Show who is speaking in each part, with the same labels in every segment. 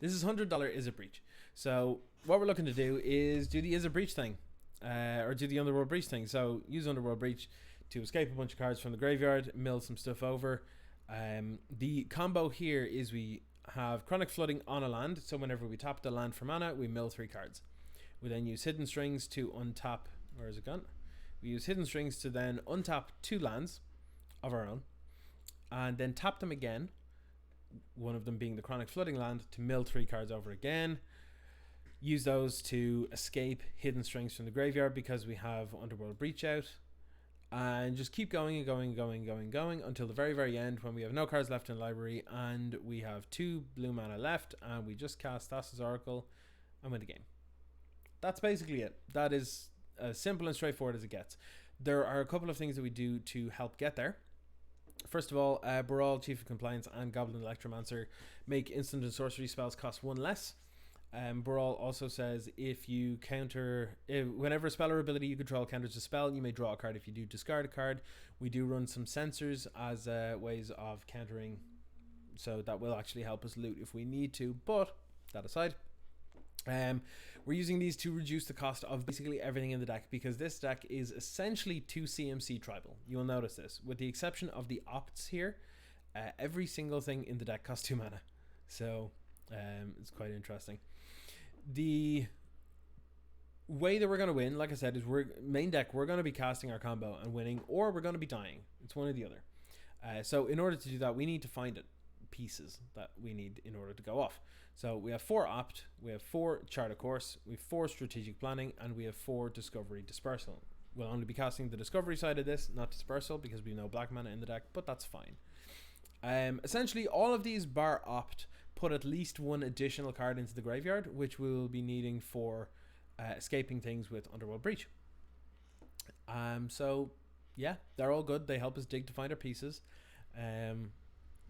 Speaker 1: This is $100 Izzet breach. So what we're looking to do is do the Izzet breach thing, or do the underworld breach thing. So use underworld breach to escape a bunch of cards from the graveyard, mill some stuff over. The combo here is we have chronic flooding on a land, so whenever we tap the land for mana, we mill 3 cards. We then use hidden strings to untap. Where is it gone? We use hidden strings to then untap 2 lands of our own, and then tap them again, one of them being the chronic flooding land, to mill 3 cards over again. Use those to escape hidden strings from the graveyard because we have underworld breach out, and just keep going and going and going and going and going until the very, very end, when we have no cards left in the library and we have 2 blue mana left, and we just cast Thassa's Oracle and win the game. That's basically it. That is as simple and straightforward as it gets. There are a couple of things that we do to help get there. First of all, Baral, Chief of Compliance, and Goblin Electromancer make instant and sorcery spells cost 1 less. Baral also says whenever a spell or ability you control counters a spell, you may draw a card. If you do, discard a card. We do run some sensors as ways of countering, so that will actually help us loot if we need to, but that aside. We're using these to reduce the cost of basically everything in the deck, because this deck is essentially 2 CMC tribal. You will notice this, with the exception of the opts here. Every single thing in the deck costs 2 mana, so it's quite interesting. The way that we're going to win, like I said, is main deck, we're going to be casting our combo and winning, or we're going to be dying. It's one or the other. So in order to do that, we need to find pieces that we need in order to go off. So we have 4 opt, we have 4 chart of course, we have 4 strategic planning, and we have 4 discovery dispersal. We'll only be casting the discovery side of this, not dispersal, because we have no black mana in the deck, but that's fine. Essentially all of these bar opt put at least 1 additional card into the graveyard, which we will be needing for escaping things with Underworld Breach. So yeah, they're all good. They help us dig to find our pieces.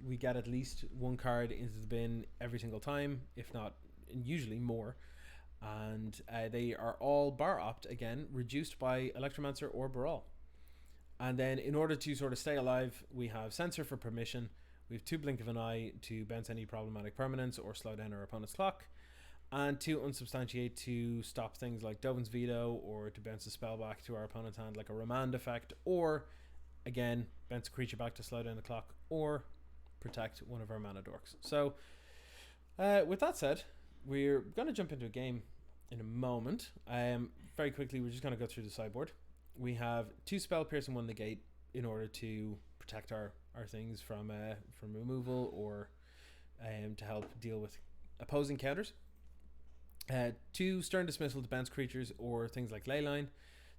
Speaker 1: We get at least 1 card into the bin every single time, if not usually more, and they are all bar opt, again reduced by Electromancer or Baral. And then in order to sort of stay alive, we have Censor for permission, we have 2 blink of an eye to bounce any problematic permanents or slow down our opponent's clock, and 2 unsubstantiate to stop things like Dovin's Veto, or to bounce a spell back to our opponent's hand like a remand effect, or again bounce a creature back to slow down the clock, or protect one of our mana dorks. So with that said, we're going to jump into a game in a moment. Very quickly, we're just going to go through the sideboard. We have 2 spell pierce and 1 negate in order to protect our things from removal, or to help deal with opposing counters. 2 stern dismissal to bounce creatures or things like Leyline.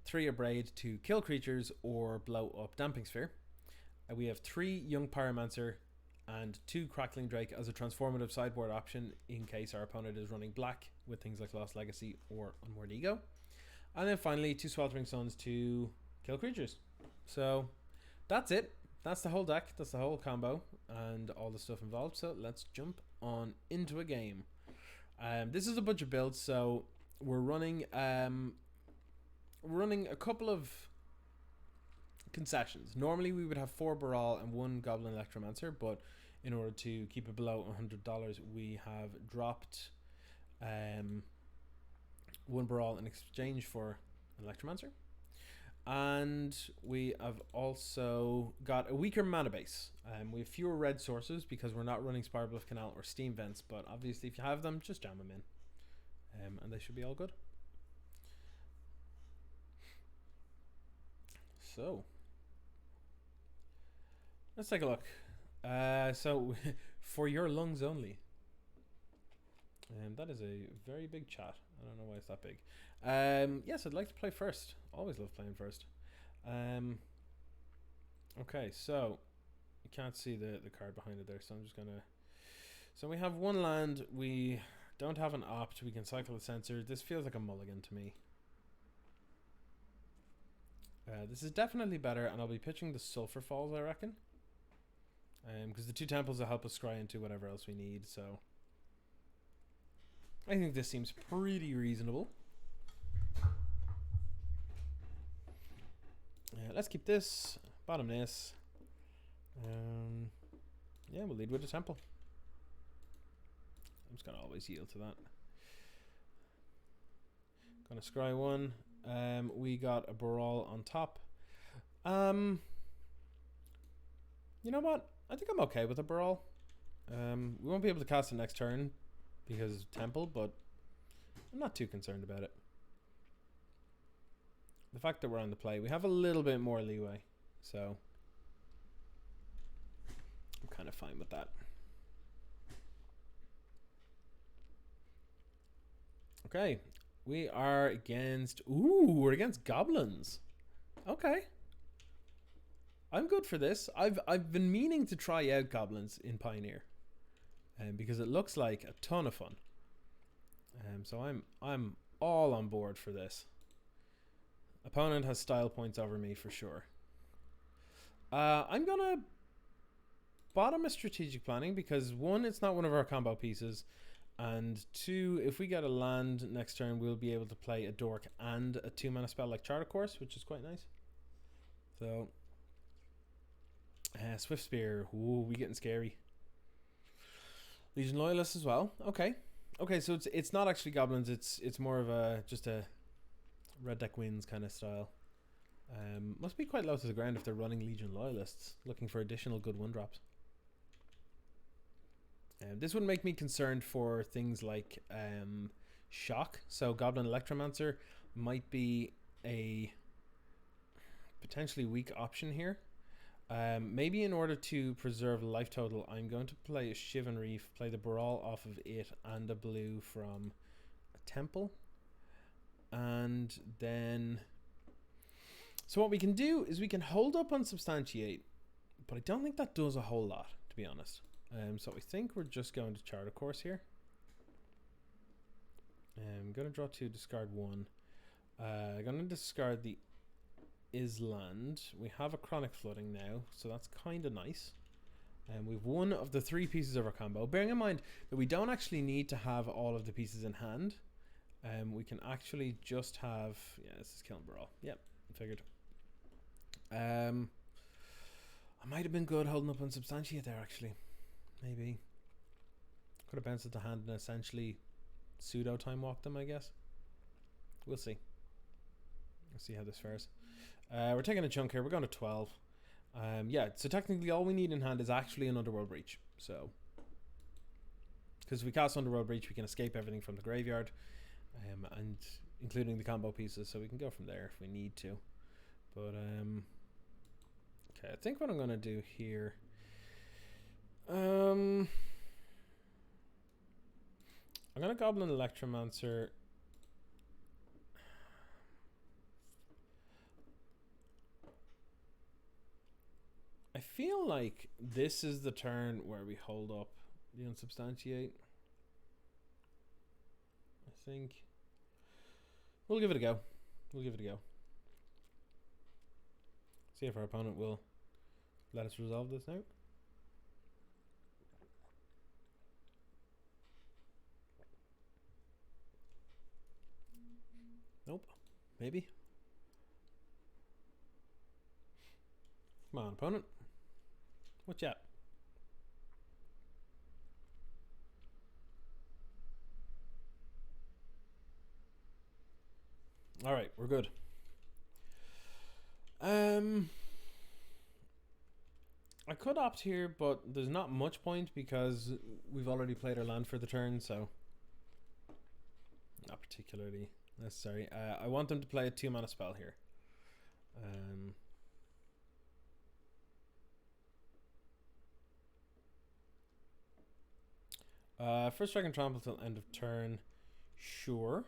Speaker 1: 3 abrade to kill creatures or blow up Damping Sphere. We have 3 young pyromancer and 2 Crackling Drake as a transformative sideboard option in case our opponent is running black with things like Lost Legacy or Unmoored Ego. And then finally 2 Sweltering Suns to kill creatures. So that's it. That's the whole deck. That's the whole combo and all the stuff involved. So let's jump on into a game. This is a bunch of builds, so we're running a couple of concessions. Normally we would have 4 Baral and 1 Goblin Electromancer, but in order to keep it below $100, we have dropped 1 Baral in exchange for an Electromancer. And we have also got a weaker mana base. We have fewer red sources because we're not running Spirebluff Canal or Steam Vents, but obviously if you have them, just jam them in. And they should be all good. So let's take a look. So for your lungs only. That is a very big chat. I don't know why it's that big. Yes, I'd like to play first. Always love playing first. Okay, so you can't see the card behind it there, so I'm just gonna. So we have 1 land. We don't have an opt. We can cycle a Censor. This feels like a mulligan to me. This is definitely better, and I'll be pitching the Sulphur Falls, I reckon. Because the 2 temples will help us scry into whatever else we need, so I think this seems pretty reasonable. Let's keep this, bottom this. Yeah, we'll lead with a temple. I'm just gonna always yield to that. Gonna scry one. We got a Baral on top. You know what? I think I'm okay with a Baral. We won't be able to cast it next turn because of Temple, but I'm not too concerned about it. The fact that we're on the play, we have a little bit more leeway, so I'm kind of fine with that. Okay, we are against... Ooh, we're against goblins. Okay. I'm good for this. I've been meaning to try out goblins in Pioneer, because it looks like a ton of fun. So I'm all on board for this. Opponent has style points over me for sure. I'm gonna bottom a strategic planning because one, it's not one of our combo pieces, and two, if we get a land next turn, we'll be able to play a dork and a 2-mana spell like Charter Course, which is quite nice. So. Swift Spear. Ooh, we getting scary. Legion Loyalists as well. Okay. Okay, so it's not actually goblins. It's more of a just a red deck wins kind of style. Must be quite low to the ground if they're running Legion Loyalists, looking for additional good 1-drops. This would make me concerned for things like Shock. So Goblin Electromancer might be a potentially weak option here. Maybe in order to preserve life total, I'm going to play a Shivan Reef, play the Baral off of it, and a blue from a Temple. And then... So what we can do is we can hold up on Substantiate, but I don't think that does a whole lot, to be honest. So I think we're just going to Charter Course here. I'm going to draw 2, discard 1. I'm going to discard the Island. We have a Chronic Flooding now, so that's kind of nice. And we've one of the 3 pieces of our combo. Bearing in mind that we don't actually need to have all of the pieces in hand. We can actually just have... Yeah, this is killing Baral. Yep, I figured. I might have been good holding up on Substantiate there, actually. Maybe. Could have bounced at the hand and essentially pseudo time walk them, I guess. We'll see. Let's see how this fares. We're taking a chunk here. We're going to 12. Yeah, so technically all we need in hand is actually an Underworld Breach. So, because if we cast Underworld Breach, we can escape everything from the graveyard, and including the combo pieces, so we can go from there if we need to. But, okay, I think what I'm going to do here... I'm going to Goblin Electromancer... I feel like this is the turn where we hold up the Unsubstantiate. I think we'll give it a go. We'll give it a go. See if our opponent will let us resolve this now. Nope. Maybe. Come on, opponent. What's up? All right, we're good. I could opt here, but there's not much point because we've already played our land for the turn, so not particularly necessary. I want them to play a 2-mana spell here. First strike and trample till end of turn. Sure.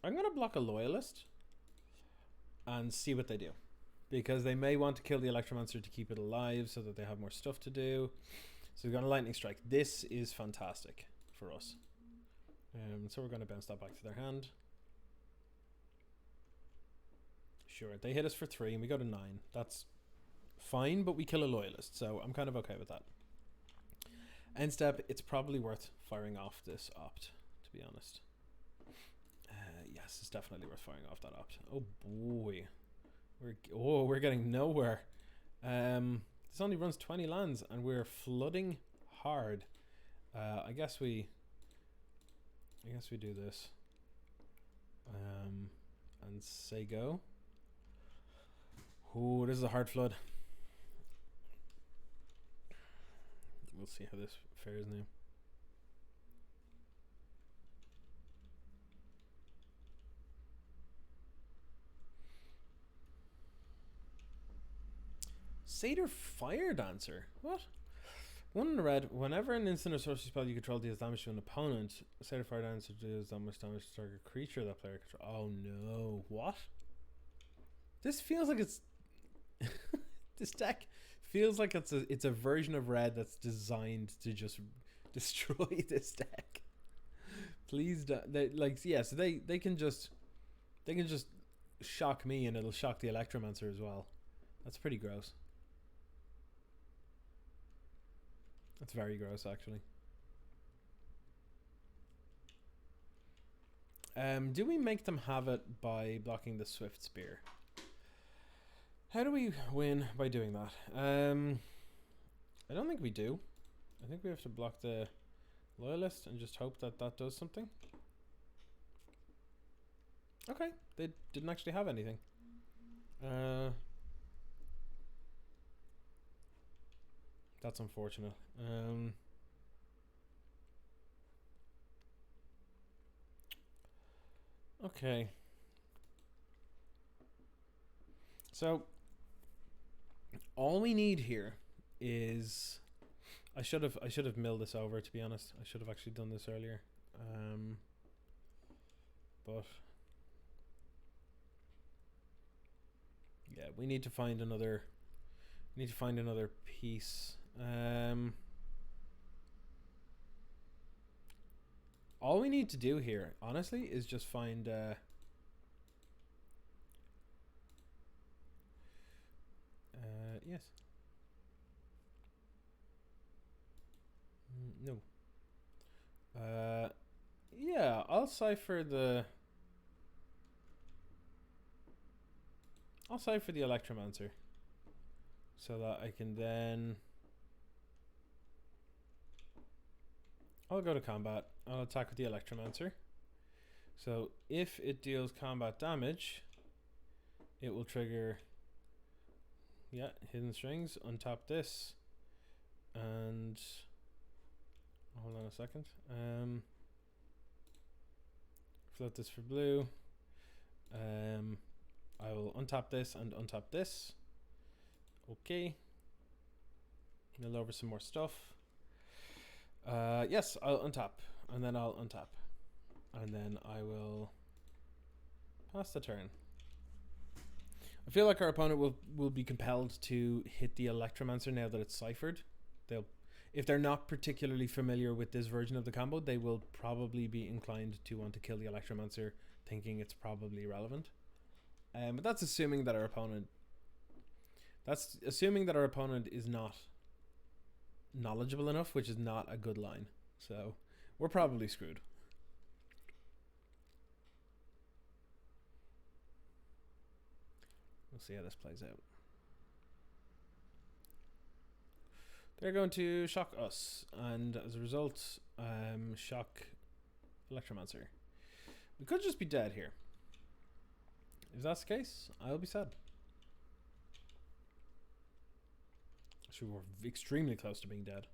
Speaker 1: I'm going to block a Loyalist and see what they do, because they may want to kill the Electromancer to keep it alive so that they have more stuff to do. So we're going to Lightning Strike. This is fantastic for us. So we're going to bounce that back to their hand. Sure, they hit us for 3 and we go to 9. That's fine, but we kill a Loyalist, so I'm kind of okay with that. End step, it's probably worth firing off this opt, to be honest. Yes, it's definitely worth firing off that opt. Oh boy, we're getting nowhere. This only runs 20 lands, and we're flooding hard. I guess we do this. And say go. Ooh, this is a hard flood. We'll see how this fares now. Satyr Fire Dancer? What? 1 in the red. Whenever an instant or sorcery spell you control deals damage to an opponent, Satyr Fire Dancer deals that much damage to target creature that player controls. Oh no. What? This feels like it's... This deck feels like it's a version of red that's designed to just destroy this deck. Please don't... So they can just shock me, and it'll shock the Electromancer as well. That's pretty gross. That's very gross, actually. Do we make them have it by blocking the Swift Spear? How do we win by doing that? I don't think we do. I think we have to block the Loyalist and just hope that that does something. Okay, they didn't actually have anything. That's unfortunate. Okay. So all we need here is I should have milled this over, to be honest. I should have actually done this earlier. But yeah, we need to find another piece. All we need to do here, honestly, is just find yes. No. Yeah, I'll cipher the Electromancer so that I can then I'll go to combat. I'll attack with the Electromancer. So if it deals combat damage, it will trigger Hidden Strings, untap this, and hold on a second. Float this for blue. I will untap this and untap this. Okay. Mill over some more stuff. Yes, I'll untap, and then I'll untap, and then I will pass the turn. I feel like our opponent will be compelled to hit the Electromancer now that it's ciphered. If they're not particularly familiar with this version of the combo, they will probably be inclined to want to kill the Electromancer, thinking it's probably relevant. But that's assuming that our opponent is not knowledgeable enough, which is not a good line. So we're probably screwed. We'll see how this plays out. They're going to shock us, and as a result, shock Electromancer. We could just be dead here. If that's the case, I'll be sad. Actually, we're extremely close to being dead.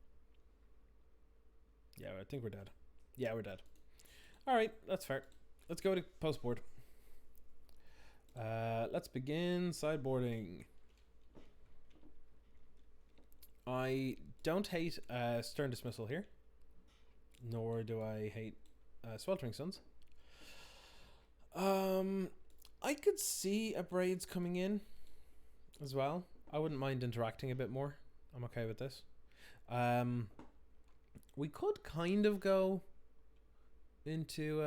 Speaker 1: Yeah, I think we're dead. Yeah, we're dead. Alright, that's fair. Let's go to post board. Let's begin sideboarding. I don't hate Stern Dismissal here, nor do I hate Sweltering Suns. I could see a Braids coming in as well. I wouldn't mind interacting a bit more. I'm okay with this. We could kind of go into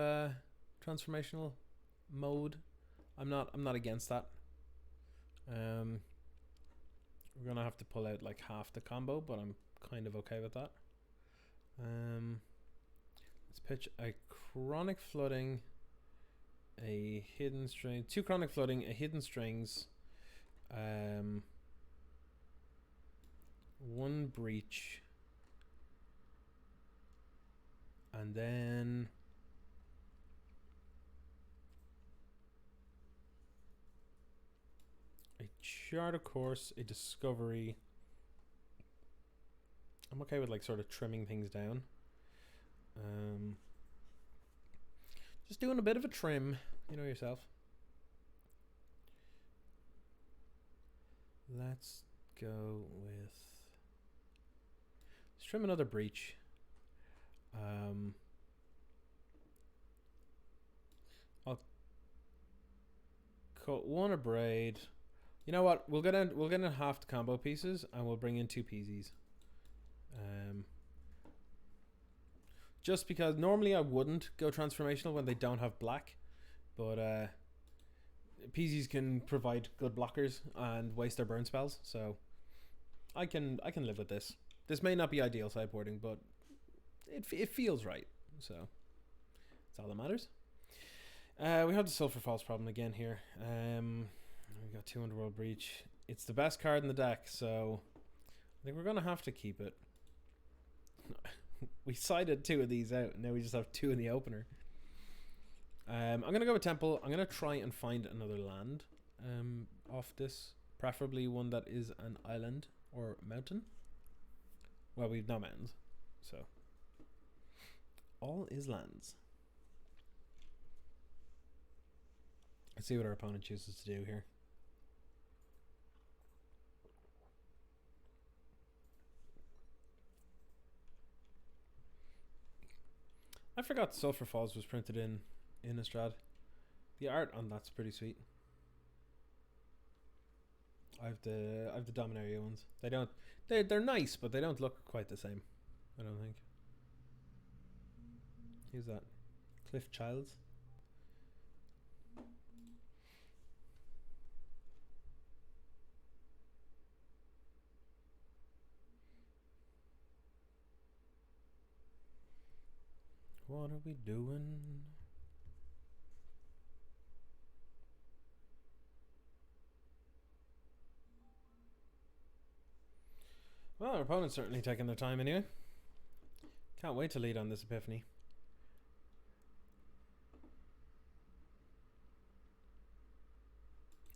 Speaker 1: transformational mode. I'm not against that. We're gonna have to pull out like half the combo, but I'm kind of okay with that. Let's pitch a Chronic Flooding, a Hidden String, 2 Chronic Flooding, a Hidden Strings, 1 breach. And then a chart of course, a discovery. I'm okay with like sort of trimming things down. Just doing a bit of a trim, you know yourself. Let's go with, let's trim another breach. I'll cut 1 a braid. You know what? We'll get in half the combo pieces, and we'll bring in 2 PZs. Just because normally I wouldn't go transformational when they don't have black, but PZs can provide good blockers and waste their burn spells, so I can live with this. This may not be ideal sideboarding, but it feels right, so that's all that matters. We have the Sulphur Falls problem again here. We got 2 Underworld Breach. It's the best card in the deck, so I think we're gonna have to keep it. We sided 2 of these out, and now we just have 2 in the opener. I'm gonna go with Temple. I'm gonna try and find another land off this, preferably one that is an island or mountain. Well, we've no mountains, so all is lands. Let's see what our opponent chooses to do here. I forgot Sulphur Falls was printed in Innistrad. The art on that's pretty sweet. I have the Dominaria ones. They're nice, but they don't look quite the same, I don't think. Who's that? Cliff Childs. What are we doing? Well, our opponent's certainly taking their time anyway. Can't wait to lead on this Epiphany.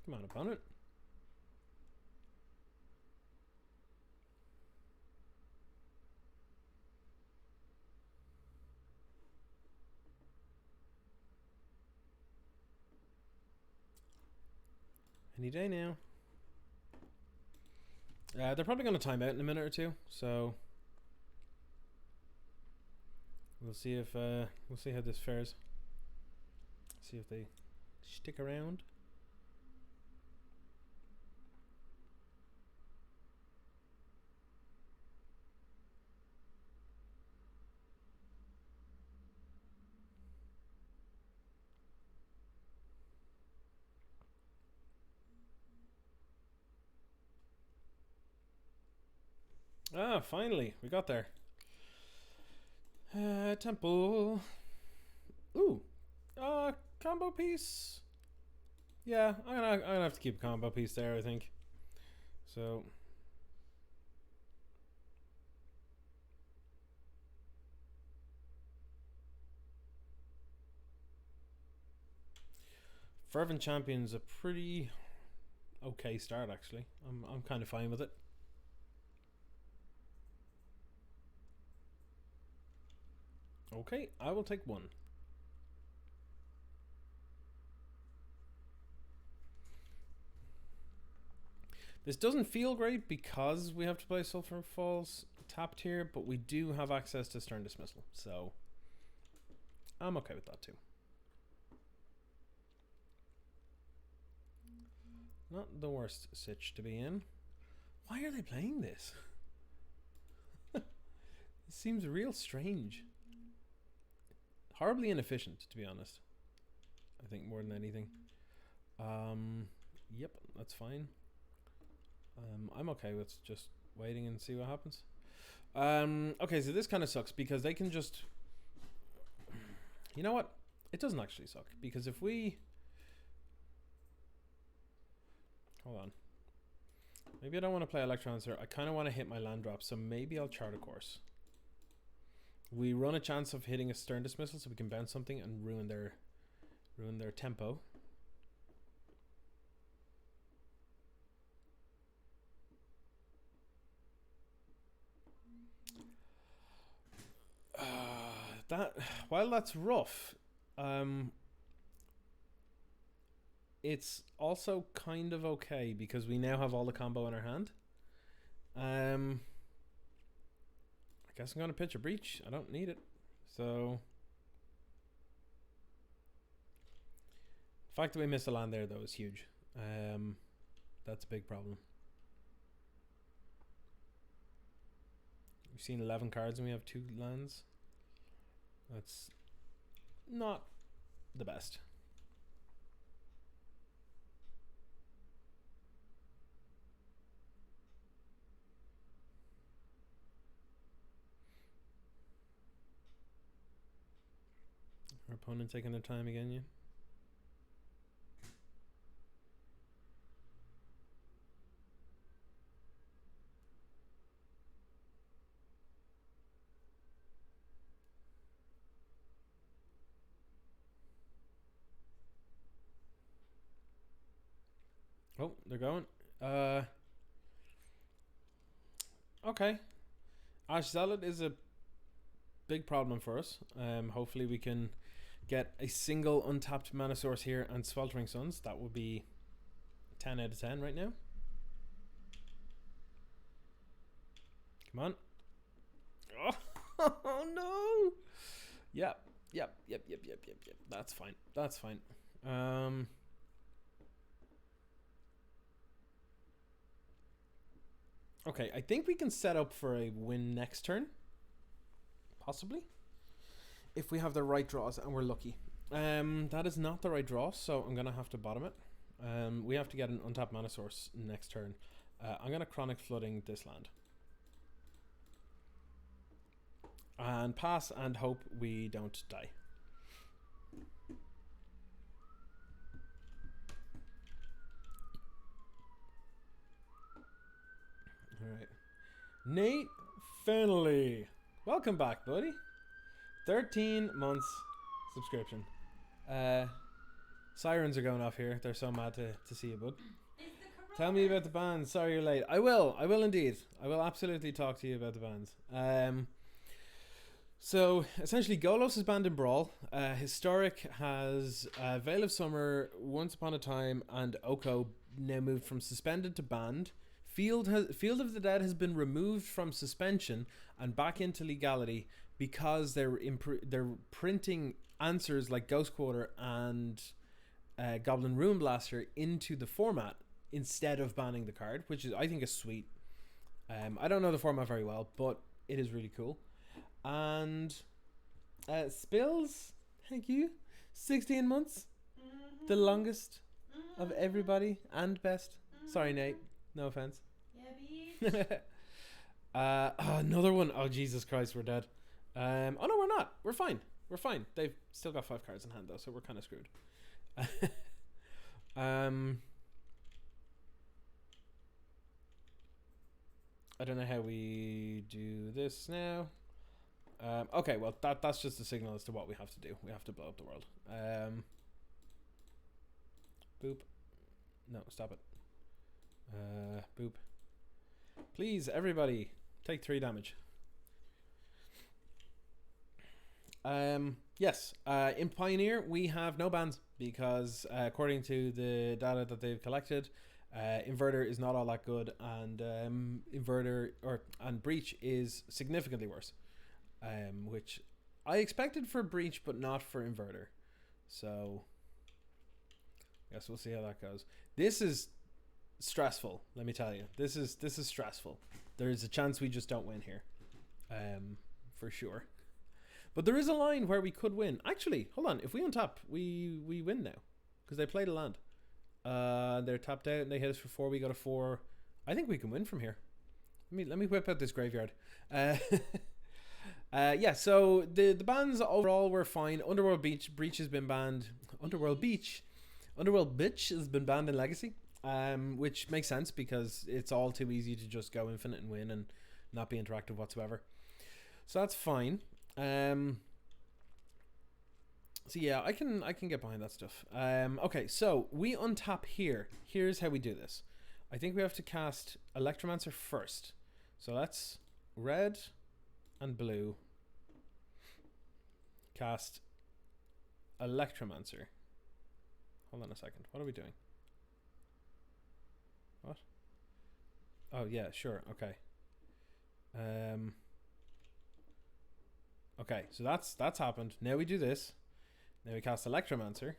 Speaker 1: Come on, opponent. Any day now. They're probably going to time out in a minute or two, so we'll see if we'll see how this fares. See if they stick around. Ah, finally, we got there. Temple. Ooh, combo piece. Yeah, I'm gonna have to keep a combo piece there, I think. So. Fervent Champion's a pretty okay start, actually. I'm kind of fine with it. Okay, I will take 1. This doesn't feel great because we have to play Sulphur Falls tapped here, but we do have access to Stern Dismissal, so I'm okay with that too. Not the worst sitch to be in. Why are they playing this? It seems real strange. Horribly inefficient, to be honest. I think more than anything. Yep, that's fine. I'm okay with just waiting and see what happens. Okay, so this kind of sucks because they can just... You know what? It doesn't actually suck because if we... Hold on. Maybe I don't want to play Electronzer. I kind of want to hit my land drop, so maybe I'll chart a course. We run a chance of hitting a stern dismissal, so we can bounce something and ruin their tempo. While that's rough, it's also kind of okay because we now have all the combo in our hand. I guess I'm gonna pitch a breach. I don't need it, so the fact that we missed a land there though is huge. That's a big problem. We've seen 11 cards and we have 2 lands. That's not the best. Our opponent taking their time again, yeah. Oh, they're going. Okay. Ash Zealot is a big problem for us. Hopefully we can get a single untapped mana source here and Sweltering Suns. That would be 10 out of 10 right now. Come on. Oh no! Yep. That's fine. That's fine. Okay, I think we can set up for a win next turn. Possibly. If we have the right draws and we're lucky. That is not the right draw, so I'm going to have to bottom it. We have to get an untapped mana source next turn. I'm going to Chronic Flooding this land. And pass and hope we don't die. Alright. Nate Fennelly. Welcome back, buddy. 13 months subscription. Sirens are going off here. They're so mad to see you, bud. Tell me about the bans. Sorry you're late. I will indeed. I will absolutely talk to you about the bans. So essentially Golos is banned in Brawl. Historic has Veil of Summer, Once Upon a Time, and Oko now moved from suspended to banned. Field of the Dead has been removed from suspension and back into legality because they're printing answers like Ghost Quarter and Goblin Ruin Blaster into the format instead of banning the card, which is, I think, is sweet. I don't know the format very well, but it is really cool. And Spills, thank you. 16 months, the longest of everybody and best. Sorry, Nate. No offense. Yeah, another one. Oh, Jesus Christ, we're dead. Oh no, we're not. We're fine. We're fine. They've still got 5 cards in hand though, so we're kind of screwed. I don't know how we do this now. Okay, well that's just a signal as to what we have to do. We have to blow up the world. Boop. No, stop it. Boop. Please, everybody, take 3 damage. Yes. In Pioneer, we have no bans because according to the data that they've collected, Inverter is not all that good, and Breach is significantly worse. Which I expected for Breach, but not for Inverter. So, I guess we'll see how that goes. This is stressful, let me tell you. This is stressful. There's a chance we just don't win here, for sure. But there is a line where we could win. Actually, hold on. If we untap, we win now because they played a land. They're tapped out and they hit us for 4. We go to 4. I think we can win from here. Let me whip out this graveyard. Yeah. So the bans overall were fine. Breach has been banned. Underworld Bitch has been banned in Legacy. which makes sense because it's all too easy to just go infinite and win and not be interactive whatsoever. So that's fine. So yeah, I can get behind that stuff. Okay, so we untap here. Here's how we do this. I think we have to cast Electromancer first. So let's red and blue cast Electromancer. Hold on a second. What are we doing? What? Oh yeah, sure. Okay. Okay, so that's happened. Now we do this. Now we cast Electromancer.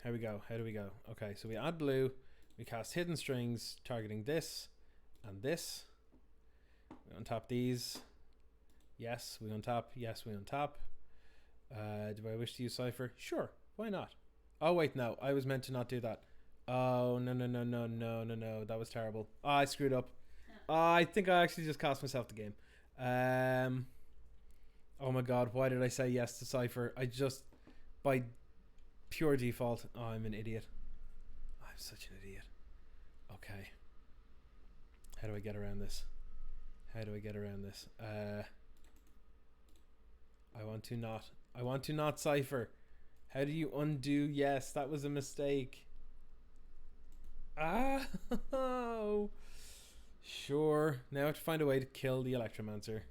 Speaker 1: How we go? How do we go? Okay, so we add blue. We cast Hidden Strings, targeting this and this. We untap these. Yes, we untap. Yes, we untap. Do I wish to use Cypher? Sure, why not? Oh wait, no, I was meant to not do that. Oh, no. That was terrible. Oh, I screwed up. I think I actually just cost myself the game. Oh my god, why did I say yes to Cypher? I just, by pure default, oh, I'm an idiot. I'm such an idiot. Okay. How do I get around this? How do I get around this? I want to not Cypher. How do you undo? Yes, that was a mistake. Ah, sure. Now I have to find a way to kill the Electromancer.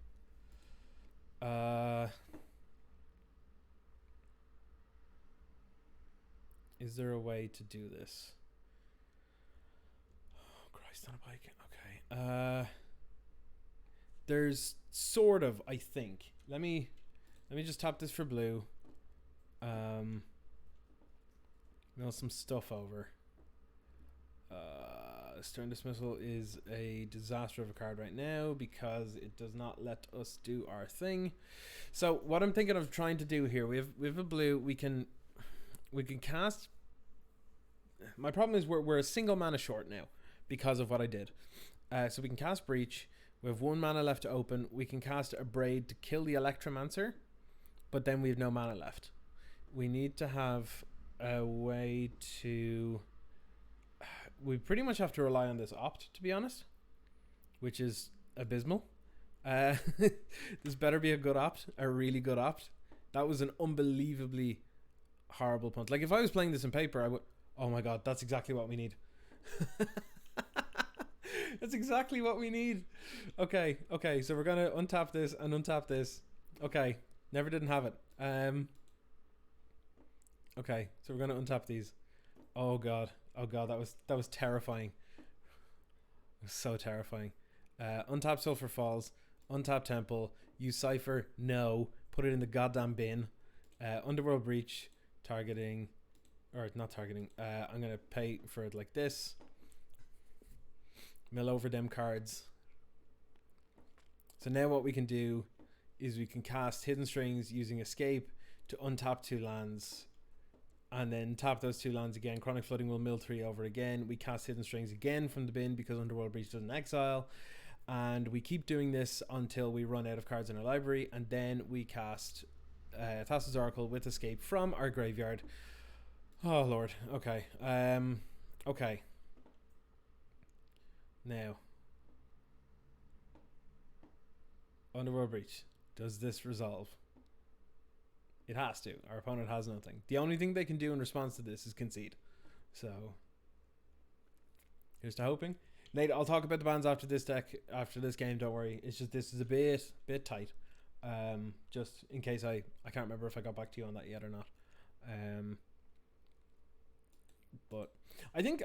Speaker 1: Is there a way to do this? Oh, Christ on a bike. Okay. There's sort of, I think. Let me just tap this for blue. Mill some stuff over. Stern Dismissal is a disaster of a card right now because it does not let us do our thing. So what I'm thinking of trying to do here, we have a blue. We can cast. My problem is we're a single mana short now because of what I did. So we can cast Breach. We have 1 mana left to open. We can cast a Braid to kill the Electromancer, but then we have no mana left. We need to have a way to. We pretty much have to rely on this opt, to be honest, which is abysmal. This better be a good opt, a really good opt. That was an unbelievably horrible punt. Like if I was playing this in paper, I would. Oh my god, that's exactly what we need. That's exactly what we need. Okay, so we're gonna untap this and untap this. Okay, never didn't have it. Okay, so we're gonna untap these. Oh god, that was terrifying. It was so terrifying. Untap Sulphur Falls, untap Temple, use Cypher, no, put it in the goddamn bin. Underworld Breach, targeting, or not targeting, I'm gonna pay for it like this. Mill over them cards. So now what we can do is we can cast Hidden Strings using Escape to untap 2 lands and then tap those 2 lands again. Chronic Flooding will mill 3 over again. We cast Hidden Strings again from the bin because Underworld Breach doesn't exile, and we keep doing this until we run out of cards in our library, and then we cast Thassa's Oracle with Escape from our graveyard. Oh lord. Okay. Okay. Now, Underworld Breach. Does this resolve? It has to. Our opponent has nothing. The only thing they can do in response to this is concede. So, here's to hoping. Nate, I'll talk about the bans after this deck, after this game, don't worry. It's just this is a bit tight. Just in case I can't remember if I got back to you on that yet or not. But I think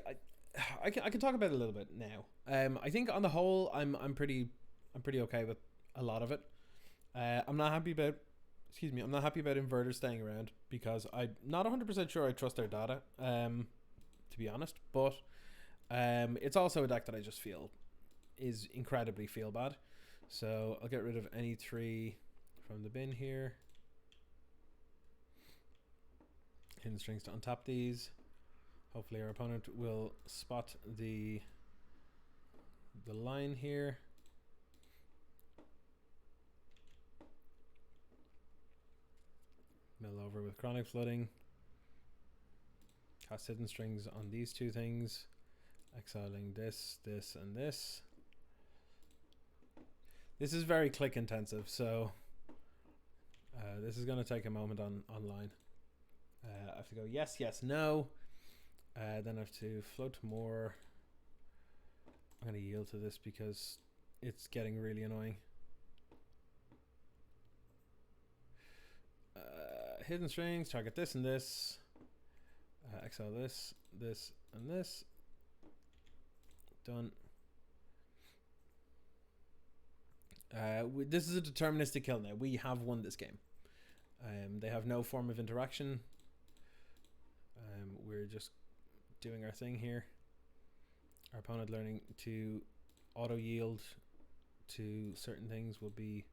Speaker 1: I can talk about it a little bit now. I think on the whole I'm pretty okay with a lot of it. I'm not happy about Inverter staying around because I'm not 100% sure I trust their data, to be honest, but it's also a deck that I just feel is incredibly feel bad. So I'll get rid of any 3 from the bin here. Hidden Strings to untap these. Hopefully our opponent will spot the line here. Mill over with Chronic Flooding. Cast hidden strings on these two things. Exiling this, this, and this. This is very click intensive, so this is going to take a moment online. I have to go yes, yes, no. Then I have to float more. I'm going to yield to this because it's getting really annoying. Hidden strings, target this and this. Exile this, this, and this. Done. This is a deterministic kill now. We have won this game. They have no form of interaction. We're just doing our thing here. Our opponent learning to auto yield to certain things will be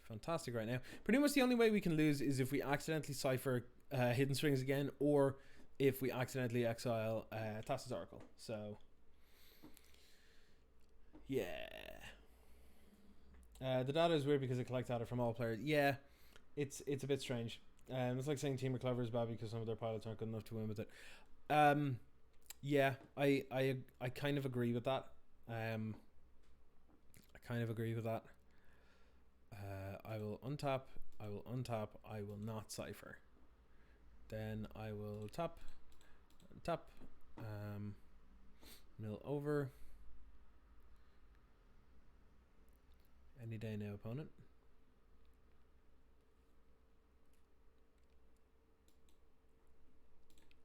Speaker 1: fantastic right now. Pretty much the only way we can lose is if we accidentally cipher hidden strings again, or if we accidentally exile Thassa's Oracle. So yeah. The data is weird because it collects data from all players. Yeah, it's a bit strange. It's like saying Team of Clover is bad because some of their pilots aren't good enough to win with it. Yeah, I kind of agree with that. I will untap. I will untap. I will not cipher. Then I will tap. Mill over. Any day now, opponent.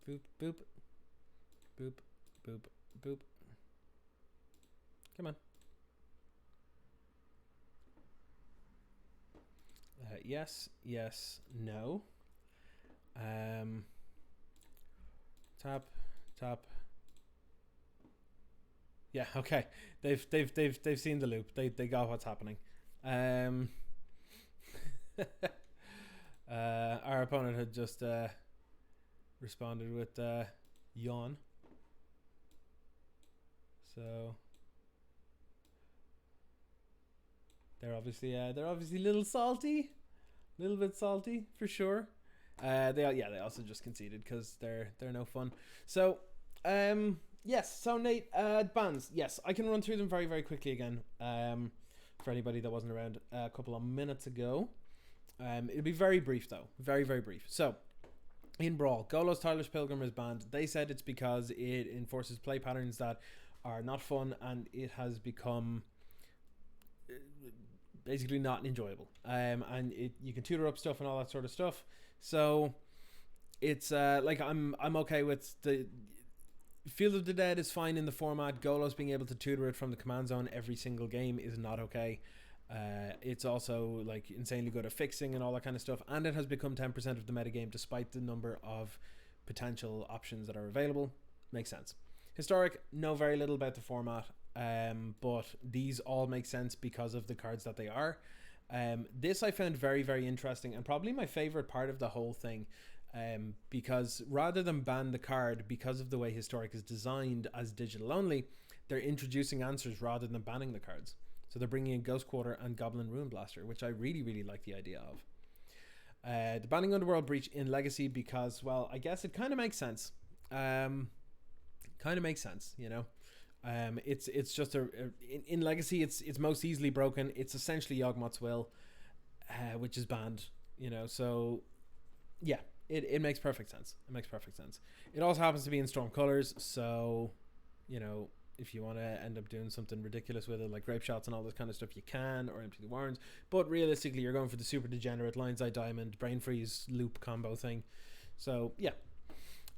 Speaker 1: Boop, boop. Boop, boop, boop. Come on. Yes, yes, no. Tap, tap. Yeah, okay. They've seen the loop. They got what's happening. Our opponent had just responded with yawn. So they're obviously a little salty, a little bit salty for sure. They also just conceded because they're no fun. So yes, so Nate, bans. Yes, I can run through them very, very quickly again. For anybody that wasn't around a couple of minutes ago. It'll be very brief though, very, very brief. So in Brawl, Golos Tyler's Pilgrim is banned. They said it's because it enforces play patterns that are not fun and it has become basically not enjoyable. And you can tutor up stuff and all that sort of stuff. So it's like I'm okay with the Field of the Dead is fine in the format. Golos being able to tutor it from the command zone every single game is not okay. It's also like insanely good at fixing and all that kind of stuff, and it has become 10% of the metagame despite the number of potential options that are available. Makes sense. Historic, know very little about the format, but these all make sense because of the cards that they are. This I found very, very interesting and probably my favorite part of the whole thing. Because rather than ban the card because of the way Historic is designed as digital only, they're introducing answers rather than banning the cards. So they're bringing in Ghost Quarter and Goblin Ruin Blaster, which I really, really like the idea of. The banning Underworld Breach in Legacy because, well, I guess it kind of makes sense. You know. It's just in Legacy it's most easily broken. It's essentially Yawgmoth's Will, which is banned. You know, so yeah. It makes perfect sense. It also happens to be in Storm colors, so you know, if you want to end up doing something ridiculous with it, like grape shots and all this kind of stuff, you can, or empty the warrens. But realistically, you're going for the super degenerate Lion's Eye Diamond Brain Freeze loop combo thing. So yeah.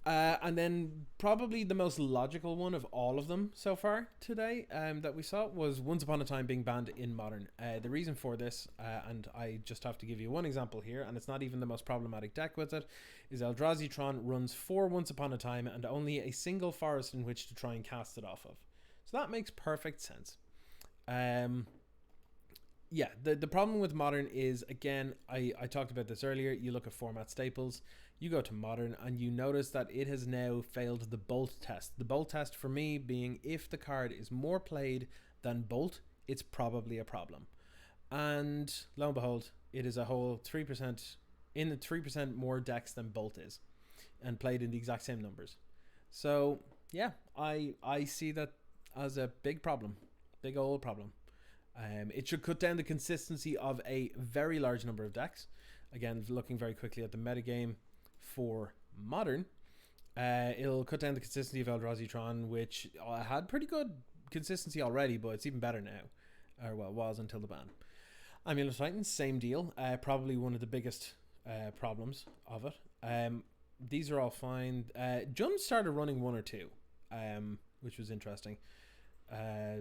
Speaker 1: And then probably the most logical one of all of them so far today that we saw was Once Upon a Time being banned in Modern. The reason for this, and I just have to give you one example here, and it's not even the most problematic deck with it, is Eldrazi Tron runs 4 Once Upon a Time and only a single forest in which to try and cast it off of. So that makes perfect sense. Yeah, the problem with Modern is, again, I talked about this earlier, you look at format staples, you go to Modern and you notice that it has now failed the Bolt test. The Bolt test for me being if the card is more played than Bolt, it's probably a problem. And lo and behold, it is a whole 3%, in the 3% more decks than Bolt is, and played in the exact same numbers. So yeah, I see that as a big problem, big old problem. It should cut down the consistency of a very large number of decks. Again, looking very quickly at the metagame for Modern, it'll cut down the consistency of Eldrazi Tron, which had pretty good consistency already, but it's even better now. Or well, it was until the ban. Amulet Titan, same deal. Probably one of the biggest problems of it. These are all fine. Jun started running one or two, which was interesting.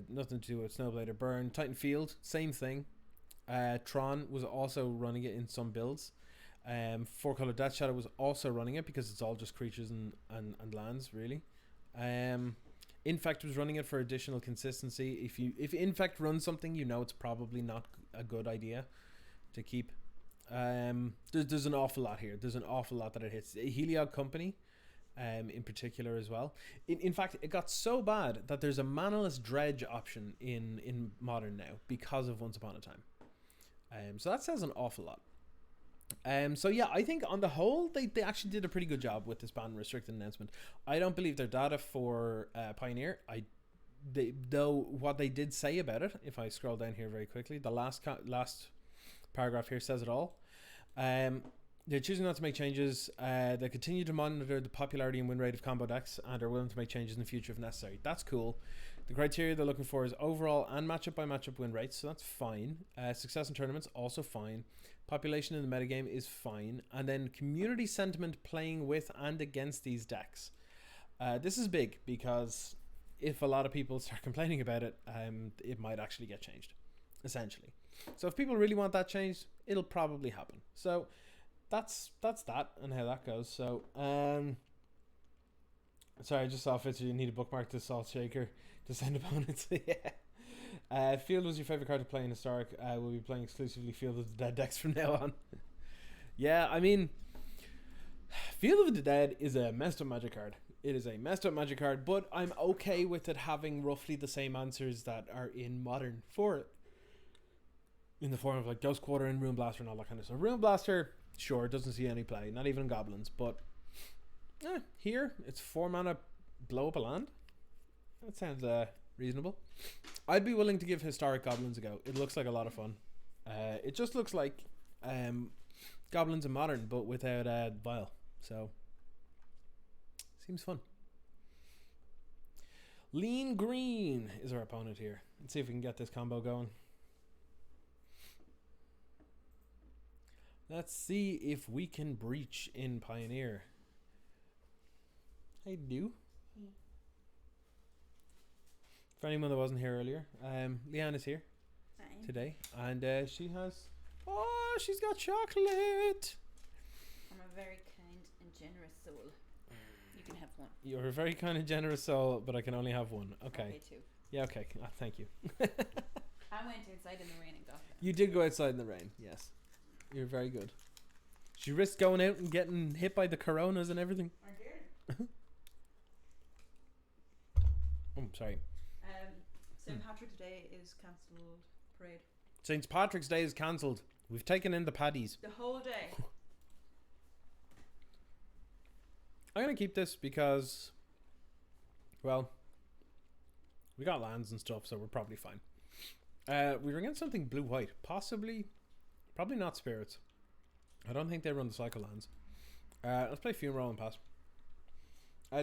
Speaker 1: Nothing to do with Snowblade or Burn. Titan Field, same thing. Tron was also running it in some builds. Four Color Death Shadow was also running it because it's all just creatures and lands, really. Infect was running it for additional consistency. If Infect runs something, you know it's probably not a good idea to keep. There's an awful lot here. There's an awful lot that it hits. Heliod Company, in particular as well. In fact, it got so bad that there's a manaless dredge option in Modern now because of Once Upon a Time. So that says an awful lot. So yeah, I think on the whole they actually did a pretty good job with this ban restricted announcement. I don't believe their data for Pioneer. Though what they did say about it, if I scroll down here very quickly, the last paragraph here says it all. They're choosing not to make changes. They continue to monitor the popularity and win rate of combo decks and are willing to make changes in the future if necessary. That's cool. The criteria they're looking for is overall and matchup by matchup win rates, so that's fine. Success in tournaments, also fine. Population in the metagame is fine. And then community sentiment playing with and against these decks. This is big because if a lot of people start complaining about it, it might actually get changed, essentially. So if people really want that changed, it'll probably happen. So that's that and how that goes. So sorry, I just saw Fitzer, you need a bookmark to Salt Shaker to send opponents. Yeah. Field was your favorite card to play in Historic. We'll be playing exclusively Field of the Dead decks from now on. Yeah, I mean, Field of the Dead is a messed up Magic card. It is a messed up Magic card, but I'm okay with it having roughly the same answers that are in Modern for it. In the form of like Ghost Quarter and Rune Blaster and all that kind of stuff. Rune Blaster, sure, doesn't see any play, not even Goblins, but here it's 4 mana, blow up a land. That sounds reasonable. I'd be willing to give Historic Goblins a go. It looks like a lot of fun. It just looks like Goblins in Modern, but without Vile. So seems fun. Lean Green is our opponent here. Let's see if we can get this combo going. Let's see if we can breach in Pioneer. I do. For anyone that wasn't here earlier, Leanne is here today, and she has. Oh, she's got chocolate.
Speaker 2: I'm a very kind and generous soul. You can have one.
Speaker 1: You're a very kind and generous soul, but I can only have one. Okay.
Speaker 2: Okay, two.
Speaker 1: Yeah. Okay. Thank you.
Speaker 2: I went outside in the rain and got them.
Speaker 1: You did go outside in the rain. Yes. You're very good. She risked going out and getting hit by the coronas and everything.
Speaker 2: I did.
Speaker 1: Oh, sorry.
Speaker 2: St. Patrick's Day is cancelled parade.
Speaker 1: St. Patrick's Day is cancelled. We've taken in the paddies.
Speaker 2: The whole day.
Speaker 1: I'm going to keep this because, well, we got lands and stuff, so we're probably fine. We were getting something blue-white. Possibly, probably not spirits. I don't think they run the cycle lands. Let's play Funeral and pass.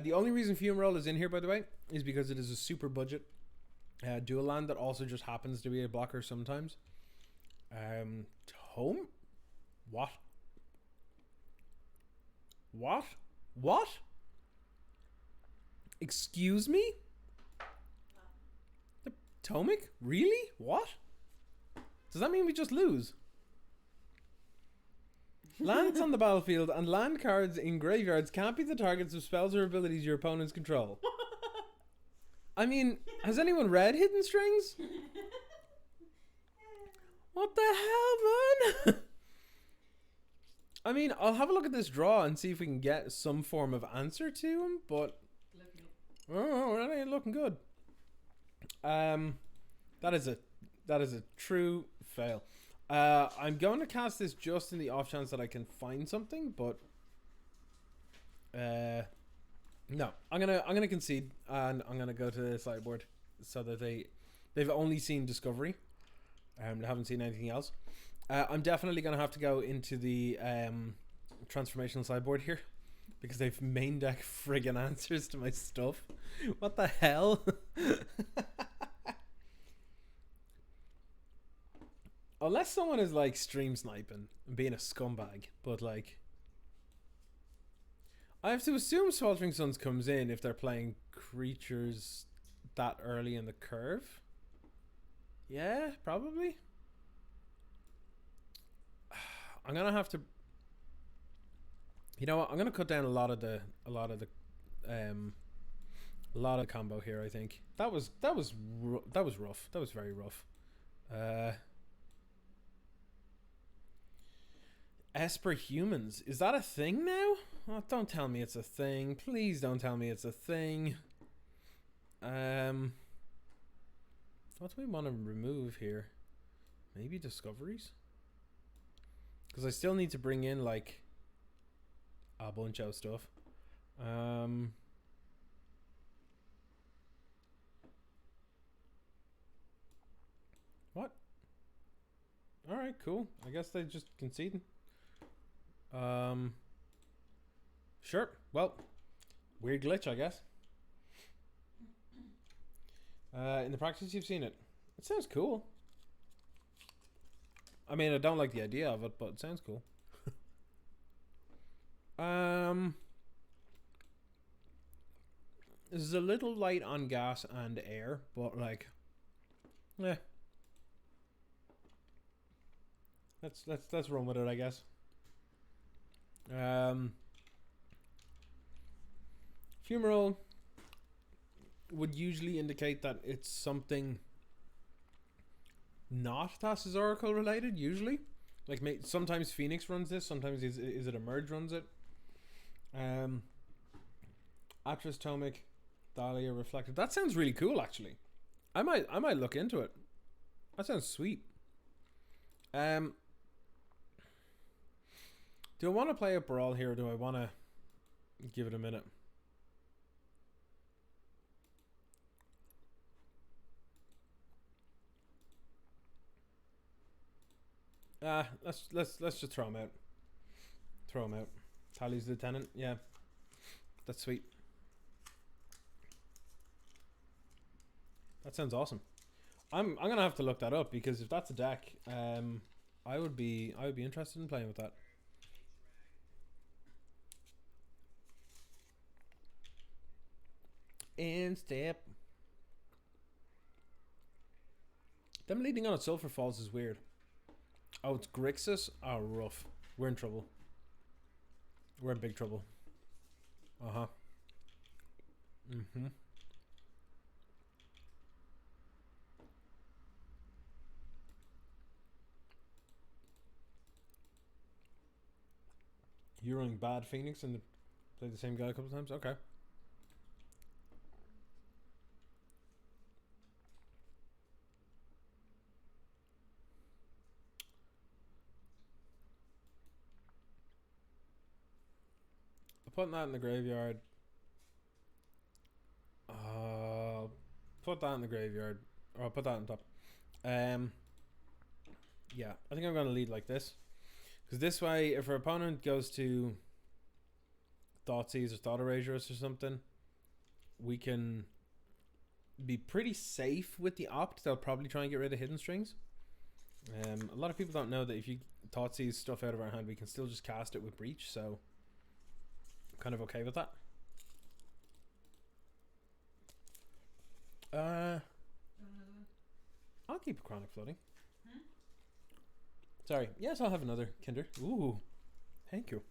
Speaker 1: The only reason Funeral is in here, by the way, is because it is a super budget dual land that also just happens to be a blocker sometimes. Home? What? What? What? Excuse me? The Tomic? Really? What? Does that mean we just lose? Lands on the battlefield and land cards in graveyards can't be the targets of spells or abilities your opponents control. I mean, has anyone read Hidden Strings? What the hell, man? I mean, I'll have a look at this draw and see if we can get some form of answer to him, but that ain't looking good. That is a true fail. I'm going to cast this just in the off chance that I can find something, but No, I'm gonna concede, and I'm gonna go to the sideboard so that they've only seen Discovery. They haven't seen anything else. I'm definitely gonna have to go into the transformational sideboard here because they've main deck friggin' answers to my stuff. What the hell? Unless someone is like stream sniping and being a scumbag, but like, I have to assume Sweltering Suns comes in if they're playing creatures that early in the curve. Yeah, probably. I'm gonna have to. You know what? I'm gonna cut down a lot of the combo here. I think that was rough. That was very rough. Esper humans, is that a thing now? Oh, don't tell me it's a thing. Please don't tell me it's a thing. What do we want to remove here? Maybe discoveries? Because I still need to bring in like a bunch of stuff. What? Alright, cool. I guess they just conceded. Sure. Well, weird glitch, I guess. In the practice, you've seen it. It sounds cool. I mean, I don't like the idea of it, but it sounds cool. This is a little light on gas and air, but like, yeah. Let's run with it, I guess. Fumarole would usually indicate that it's something not Thassa's Oracle related, usually. Like, sometimes Phoenix runs this, sometimes is it Emerge runs it. Atlas Tomic, Dahlia Reflected. That sounds really cool, actually. I might look into it. That sounds sweet. Do I want to play a Brawl here, or do I want to give it a minute? Let's just throw him out. Throw him out. Tally's Lieutenant, yeah. That's sweet. That sounds awesome. I'm gonna have to look that up, because if that's a deck, I would be interested in playing with that. And step. Them leading on at Sulphur Falls is weird. Oh, it's Grixis? Oh, rough. We're in trouble. We're in big trouble. Uh-huh. Mm-hmm. You're running bad Phoenix and play the same guy a couple times? Okay. Putting that in the graveyard. Put that in the graveyard. Or I'll put that on top. Yeah, I think I'm going to lead like this. Because this way, if our opponent goes to Thoughtseize or Thought Erasers or something, we can be pretty safe with the opt. They'll probably try and get rid of Hidden Strings. A lot of people don't know that if you Thoughtseize stuff out of our hand, we can still just cast it with Breach, so I'm kind of okay with that. I'll keep a Chronic floating. Sorry. Yes, I'll have another Kinder. Ooh. Thank you.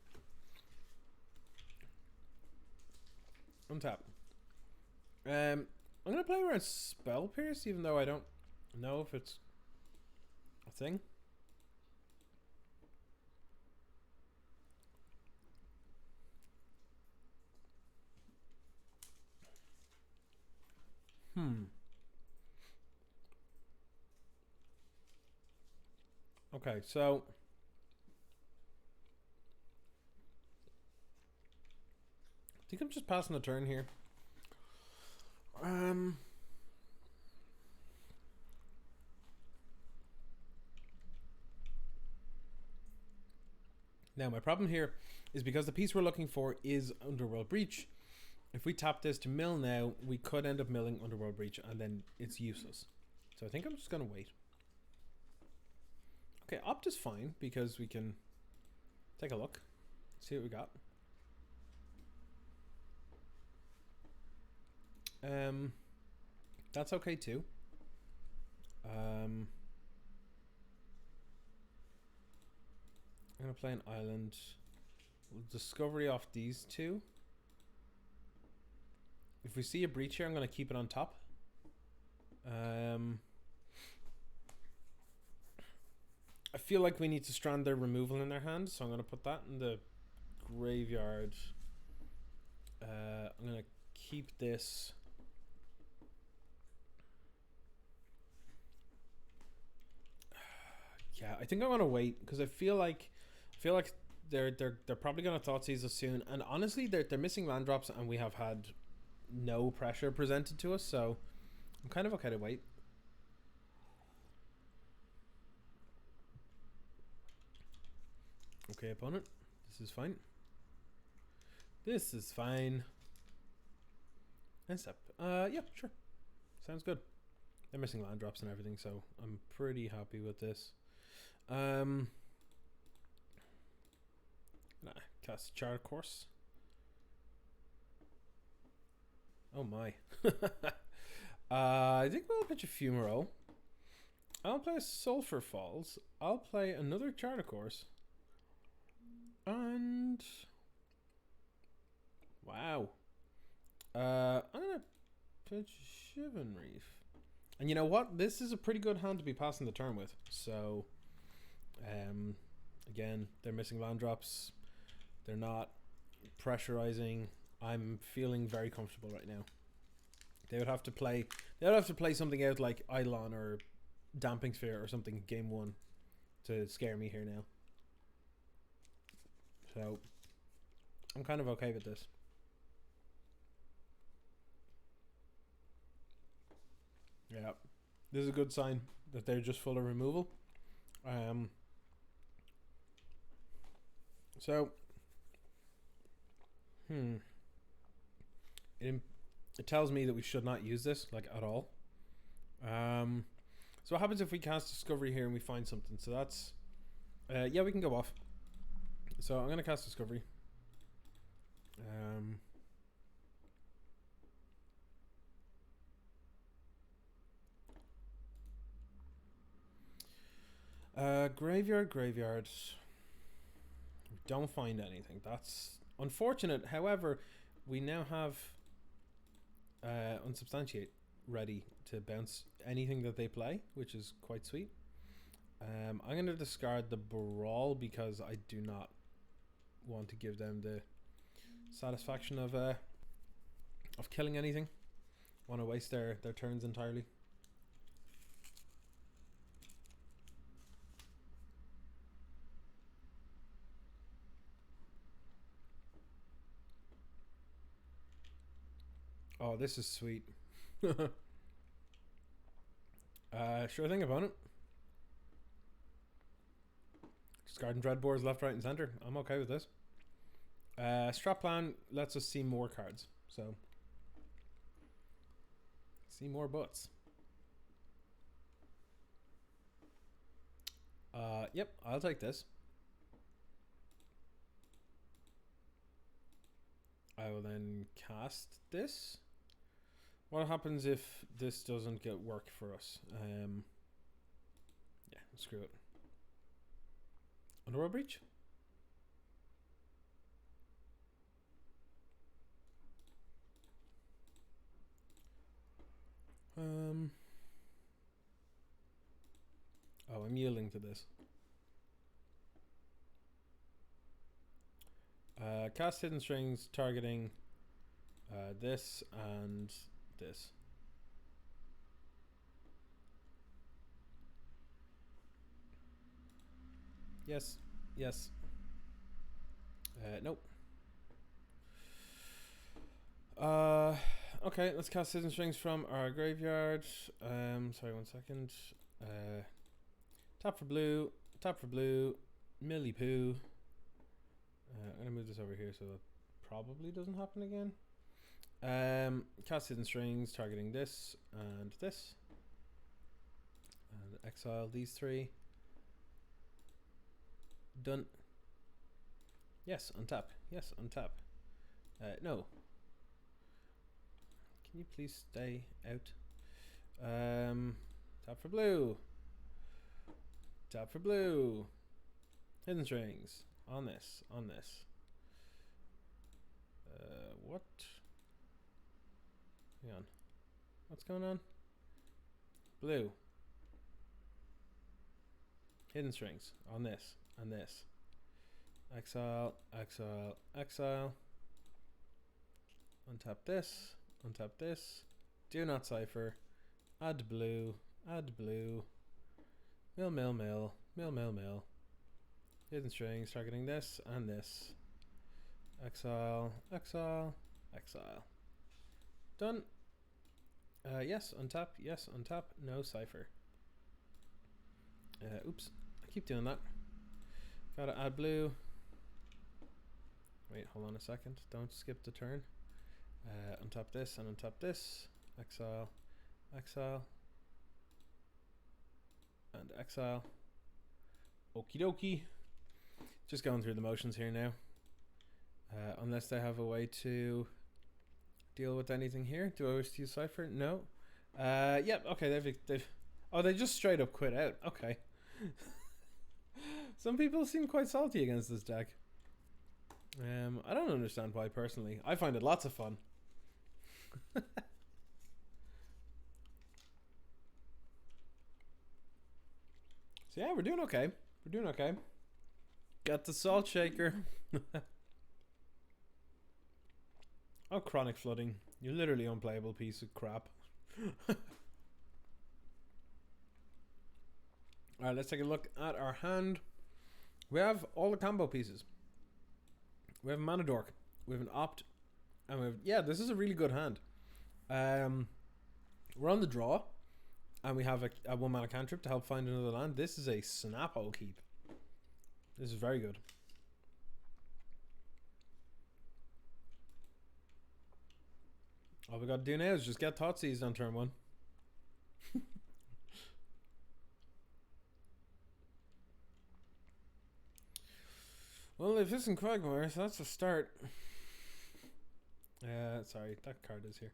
Speaker 1: Untap. I'm going to play around Spell Pierce, even though I don't know if it's a thing. Okay, so think I'm just passing a turn here. Now my problem here is because the piece we're looking for is Underworld Breach. If we tap this to mill now, we could end up milling Underworld Breach and then it's useless. So I think I'm just going to wait. Okay, opt is fine because we can take a look, see what we got. That's okay too. I'm gonna play an island. We'll discovery off these two. If we see a breach here, I'm gonna keep it on top. I feel like we need to strand their removal in their hand, so I'm gonna put that in the graveyard. I'm gonna keep this. Yeah, I think I'm gonna wait because I feel like they're probably gonna Thoughtseize us soon, and honestly, they're missing land drops, and we have had no pressure presented to us, so I'm kind of okay to wait. Okay, opponent, this is fine. This is fine. Nice up. Yeah, sure. Sounds good. They're missing land drops and everything, so I'm pretty happy with this. Cast Char Course. Oh my. I think we'll pitch a Fumarole. I'll play a Sulphur Falls. I'll play another Charter Course. And wow. I'm gonna pitch Shivan Reef. And you know what? This is a pretty good hand to be passing the turn with. So again, they're missing land drops. They're not pressurizing. I'm feeling very comfortable right now. They would have to play something out like Eidolon or Damping Sphere or something game one to scare me here now. So I'm kind of okay with this. Yeah. This is a good sign that they're just full of removal. So it tells me that we should not use this like at all. So what happens if we cast Discovery here and we find something? So that's yeah, we can go off. So I'm gonna cast Discovery. Graveyard. We don't find anything. That's unfortunate. However, we now have Unsubstantiate ready to bounce anything that they play, which is quite sweet. I'm going to discard the Brawl because I do not want to give them the satisfaction of killing anything. Want to waste their turns entirely. Oh, this is sweet. Sure thing, opponent. Discarding Dreadbores left, right, and center. I'm okay with this. Strap plan lets us see more cards. So, see more butts. Yep, I'll take this. I will then cast this. What happens if this doesn't get work for us? Yeah, screw it. Underworld Breach? Oh, I'm yielding to this. Cast Hidden Strings targeting this and this. Yes. Yes. Nope. Okay, let's cast Hidden Strings from our graveyard. Sorry, 1 second. Tap for blue, Millipoo. I'm gonna move this over here so that probably doesn't happen again. Cast Hidden Strings, targeting this and this. And exile these 3. Done. Yes, untap. Yes, untap. No. Can you please stay out? Tap for blue. Tap for blue. Hidden Strings. On this. What? Hang on. What's going on? Blue. Hidden Strings. On this. And this. Exile. Untap this. Do not cipher. Add blue. Mill. Hidden Strings, targeting this and this. Exile. Done. Yes, untap. No cipher. Oops. I keep doing that. Gotta add blue. Wait, hold on a second. Don't skip the turn. Untap this and untap this. Exile. And exile. Okie dokie. Just going through the motions here now. Unless they have a way to deal with anything here. Do I wish to use cipher? No. Yep. Okay. They've. Oh, they just straight up quit out. Okay. Some people seem quite salty against this deck. I don't understand why personally. I find it lots of fun. So yeah, we're doing okay. Got the salt shaker. Oh, chronic flooding. You're literally unplayable piece of crap. Alright, let's take a look at our hand. We have all the combo pieces. We have a Mana Dork. We have an Opt. And we have... Yeah, this is a really good hand. We're on the draw. And we have a 1 mana cantrip to help find another land. This is a Snap-O keep. This is very good. All we gotta do now is just get Thought Seized on turn 1. Well, if it's in Quagmire, so that's a start. Sorry, that card is here.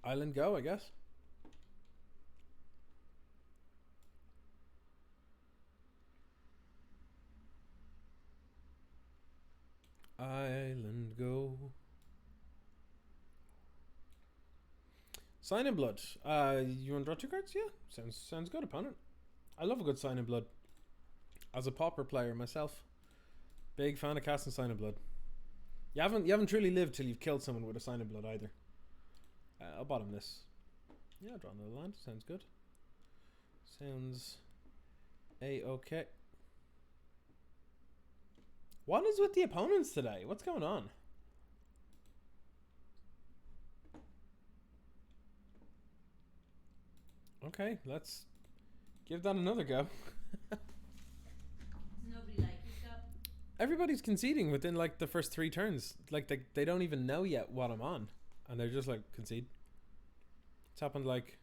Speaker 1: Island go, I guess. Island go. Sign in Blood. You want to draw 2 cards? Yeah, sounds good, opponent. I love a good Sign in Blood. As a pauper player myself, big fan of casting Sign in Blood. You haven't truly lived till you've killed someone with a Sign in Blood either. I'll bottom this. Yeah, draw another land. Sounds good. Sounds a-okay. What is with the opponents today? What's going on? Okay, let's give that another go.
Speaker 2: Nobody like you, Scott.
Speaker 1: Everybody's conceding within like the first 3 turns. Like they don't even know yet what I'm on. And they're just like, concede. It's happened like...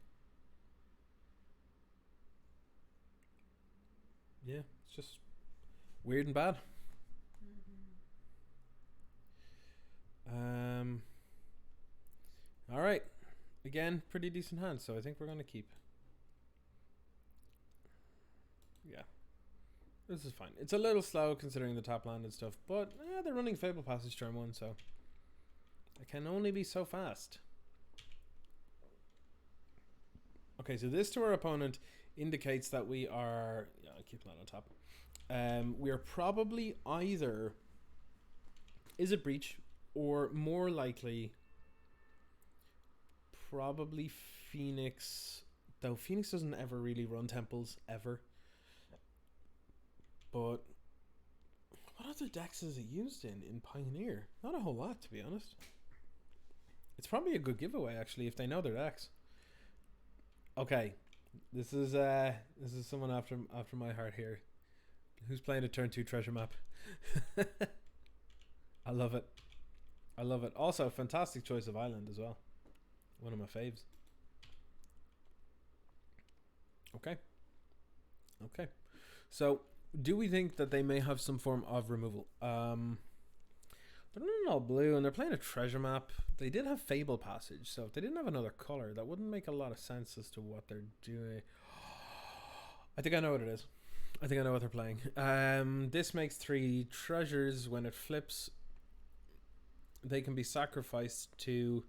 Speaker 1: Yeah, it's just weird and bad. Alright. Again, pretty decent hand, so I think we're going to keep. Yeah. This is fine. It's a little slow considering the top land and stuff, but they're running Fable Passage turn 1, so it can only be so fast. Okay, so this to our opponent indicates that we are... Yeah, I'll keep that on top. We are probably either Izzet Breach or more likely probably Phoenix. Though Phoenix doesn't ever really run temples, ever. But What other decks is it used in Pioneer? Not a whole lot, to be honest. It's probably a good giveaway actually if they know their decks. Okay, this is someone after my heart here. Who's playing a turn 2 treasure map? I love it. I love it. Also, fantastic choice of island as well. One of my faves. Okay. Okay. So, do we think that they may have some form of removal? They're not all blue and they're playing a treasure map. They did have Fable Passage, so if they didn't have another color, that wouldn't make a lot of sense as to what they're doing. I think I know what it is. I think I know what they're playing. This makes 3 treasures. When it flips, they can be sacrificed to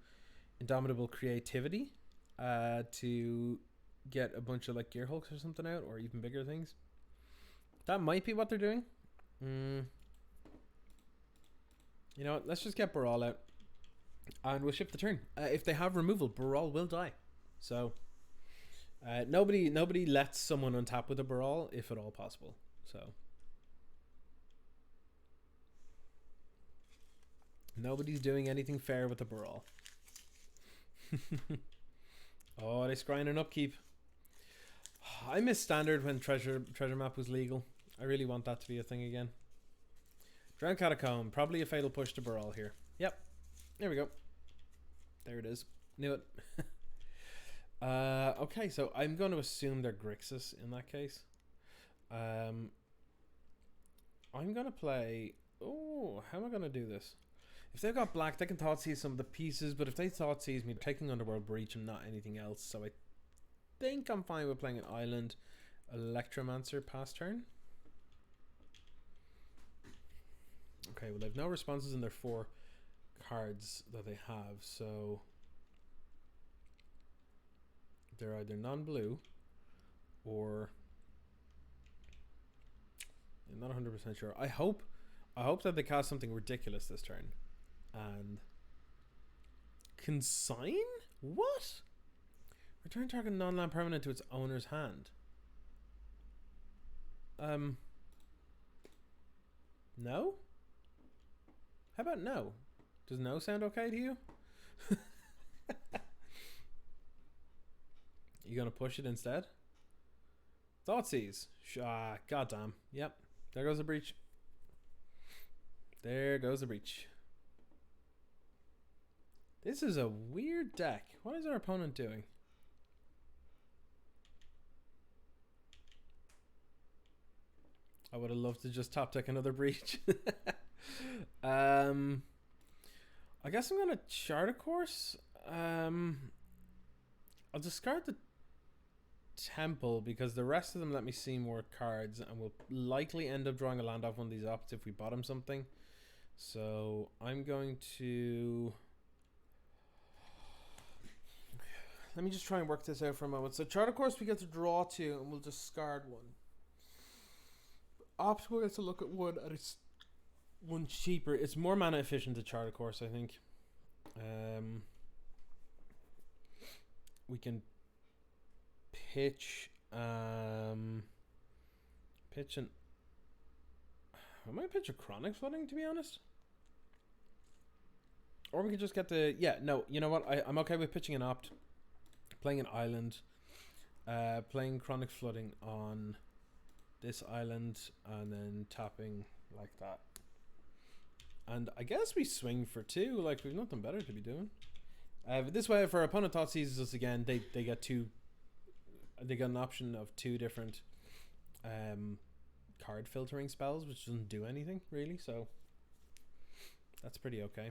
Speaker 1: Indomitable Creativity to get a bunch of like Gear Hulks or something out, or even bigger things. That might be what they're doing. You know what? Let's just get Baral out, and we'll shift the turn. If they have removal, Baral will die. So nobody lets someone untap with a Baral if at all possible. So nobody's doing anything fair with the Baral. Oh, they scrying an upkeep. I miss standard when treasure map was legal. I really want that to be a thing again. Drowned Catacomb, probably a fatal push to Baral here. Yep, there we go. There it is. Knew it. Okay, so I'm going to assume they're Grixis in that case. I'm going to play... Oh, how am I going to do this? If they've got black, they can Thought Seize some of the pieces, but if they Thought Seize me, taking Underworld Breach and not anything else, so I think I'm fine with playing an Island Electromancer past turn. Okay, well, they've no responses in their 4 cards that they have, so they're either non-blue or I'm not 100% sure. I hope that they cast something ridiculous this turn and consign? What? Return target non-land permanent to its owner's hand. No? How about no? Does no sound okay to you? You gonna push it instead? Thoughtseize. Goddamn. Yep. There goes the breach. There goes the breach. This is a weird deck. What is our opponent doing? I would have loved to just top deck another breach. I guess I'm gonna chart a course. I'll discard the temple because the rest of them let me see more cards, and we'll likely end up drawing a land off one of these opts if we bottom something. So I'm going to... Let me just try and work this out for a moment. So chart a course we get to draw 2 and we'll discard 1. Opt will get to look at 1 and it's 1 cheaper. It's more mana efficient to chart a course, I think. We can pitch I might pitch a Chronic Flooding, to be honest. Or we could just get the... Yeah, no, you know what? I'm okay with pitching an opt, playing an island, playing Chronic Flooding on this island, and then tapping like that. And I guess we swing for 2, like we've nothing better to be doing. But this way, if our opponent Thought Seizes us again, they get 2... They got an option of 2 different card filtering spells, which doesn't do anything really, so that's pretty okay.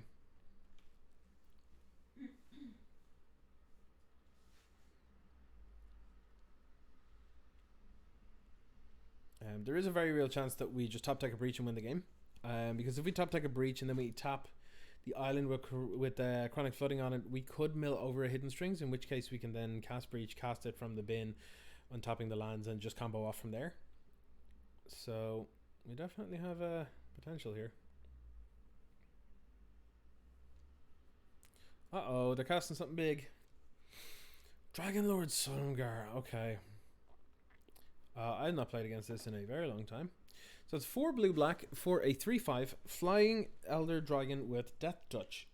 Speaker 1: There is a very real chance that we just top deck a breach and win the game, because if we top deck a breach and then we tap the island with Chronic Flooding on it, we could mill over a Hidden Strings, in which case we can then cast breach, cast it from the bin on topping the lands, and just combo off from there. So we definitely have a potential here. Uh-oh, they're casting something big. Dragon Lord Sungar, okay. I've not played against this in a very long time. So it's 4 blue black for a 3/5 flying elder dragon with death touch.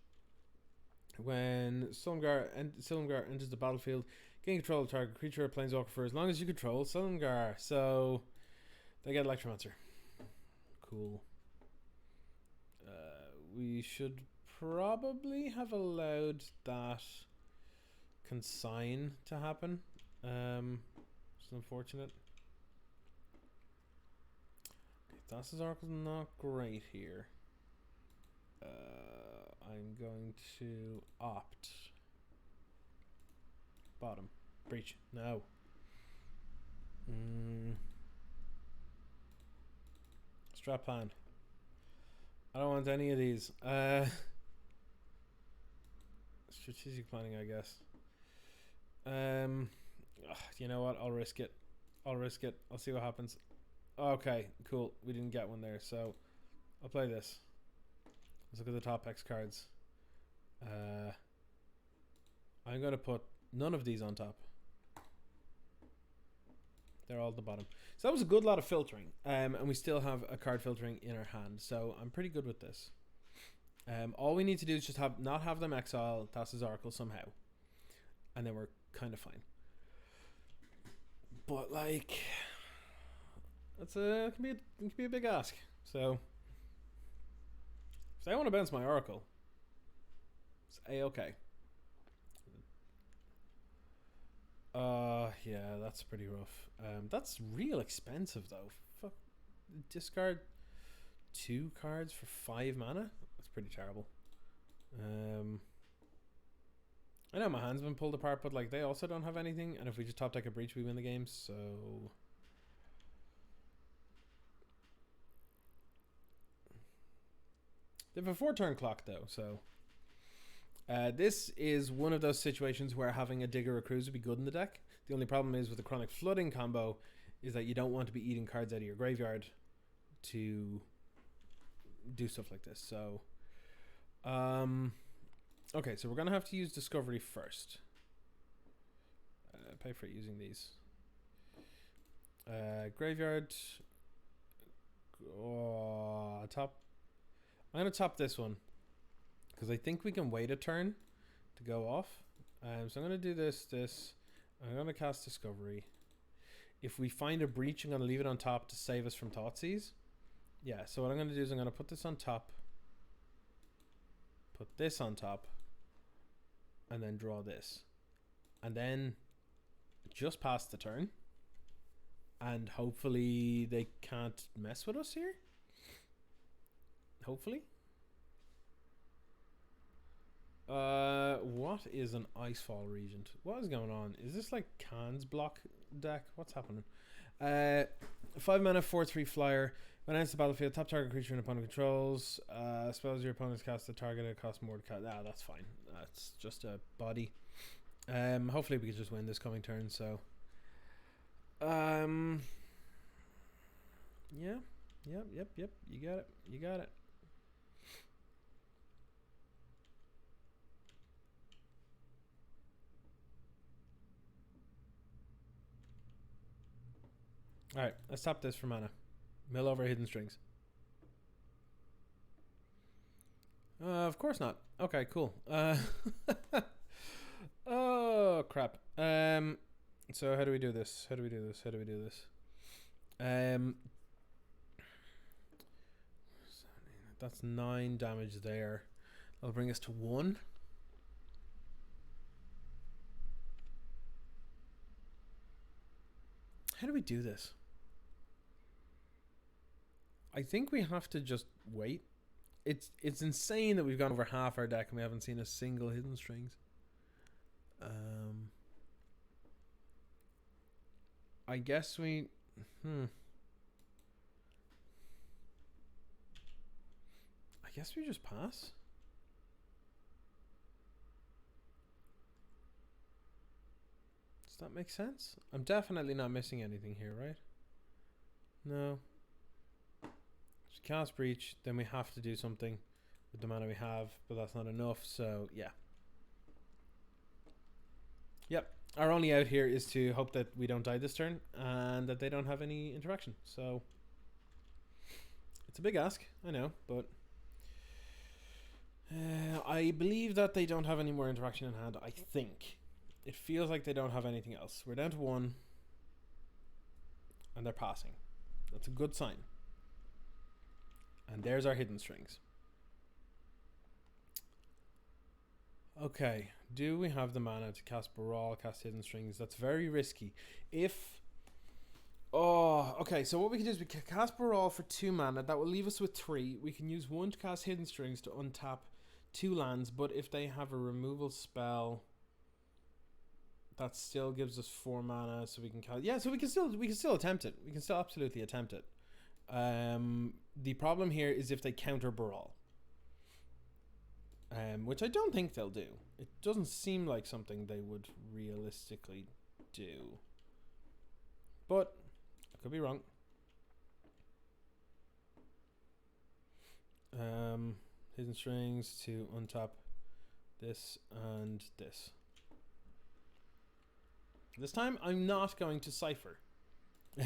Speaker 1: When Silumgar enters the battlefield, gain control of the target creature or planeswalker for as long as you control Silumgar. So they get Electromancer. Cool. We should probably have allowed that consign to happen. It's unfortunate. Thassa's Oracle's not great here. I'm going to opt. Bottom. Breach. No. Strap plan. I don't want any of these. Strategic planning, I guess. You know what? I'll risk it. I'll see what happens. Okay, cool. We didn't get one there, so I'll play this. Let's look at the top X cards. I'm going to put none of these on top. They're all at the bottom. So that was a good lot of filtering. And we still have a card filtering in our hand. So I'm pretty good with this. All we need to do is just not have them exile Thassa's Oracle somehow. And then we're kind of fine. But like, it can be a big ask. So if I want to bounce my Oracle, it's A-okay. Yeah, that's pretty rough. That's real expensive though. Fuck, discard 2 cards for 5 mana. That's pretty terrible. I know my hand's been pulled apart, but like they also don't have anything. And if we just top deck a breach, we win the game. So they have a 4-turn clock though. So this is one of those situations where having a Digger or Cruise would be good in the deck. The only problem is with the Chronic Flooding combo is that you don't want to be eating cards out of your graveyard to do stuff like this. So, okay, so we're going to have to use Discovery first. Pay for it using these. Graveyard. Top. I'm going to top this one, because I think we can wait a turn to go off. So I'm going to do this. I'm going to cast Discovery. If we find a breach, I'm going to leave it on top to save us from Thoughtseize. Yeah, so what I'm going to do is I'm going to put this on top. Put this on top. And then draw this. And then just pass the turn. And hopefully they can't mess with us here. Hopefully. What is an Icefall Regent? What is going on? Is this like Khan's block deck? What's happening? 5 mana, 4/3 flyer. When it enters the battlefield, top target creature and opponent controls. Spells your opponent's cast the target, it costs more to cast. Ah, that's fine. That's just a body. Hopefully we can just win this coming turn. So, yeah, yep. You got it. Alright, let's tap this for mana. Mill over Hidden Strings. Of course not. Okay, cool. Oh, crap. So how do we do this? That's 9 damage there. That'll bring us to 1. How do we do this? I think we have to just wait. It's insane that we've gone over half our deck and we haven't seen a single Hidden Strings. I guess we... I guess we just pass. Does that make sense? I'm definitely not missing anything here, right? No. Just cast Breach, then we have to do something with the mana we have, but that's not enough, so yeah. Yep. our only out here is to hope that we don't die this turn and that they don't have any interaction. So it's a big ask, I know, but I believe that they don't have any more interaction in hand. I think it feels like they don't have anything else. We're down to 1 and they're passing. That's a good sign. And there's our hidden strings. Okay, do we have the mana to cast Baral, cast Hidden Strings? That's very risky. Okay, so what we can do is we can cast Baral for 2 mana. That will leave us with 3. We can use 1 to cast Hidden Strings to untap 2 lands, but if they have a removal spell, that still gives us 4 mana, so we can cast... Yeah, so we can still attempt it. We can still absolutely attempt it. The problem here is if they counter Baral. Which I don't think they'll do. It doesn't seem like something they would realistically do. But I could be wrong. Hidden Strings to untap this and this. This time I'm not going to Cipher. Do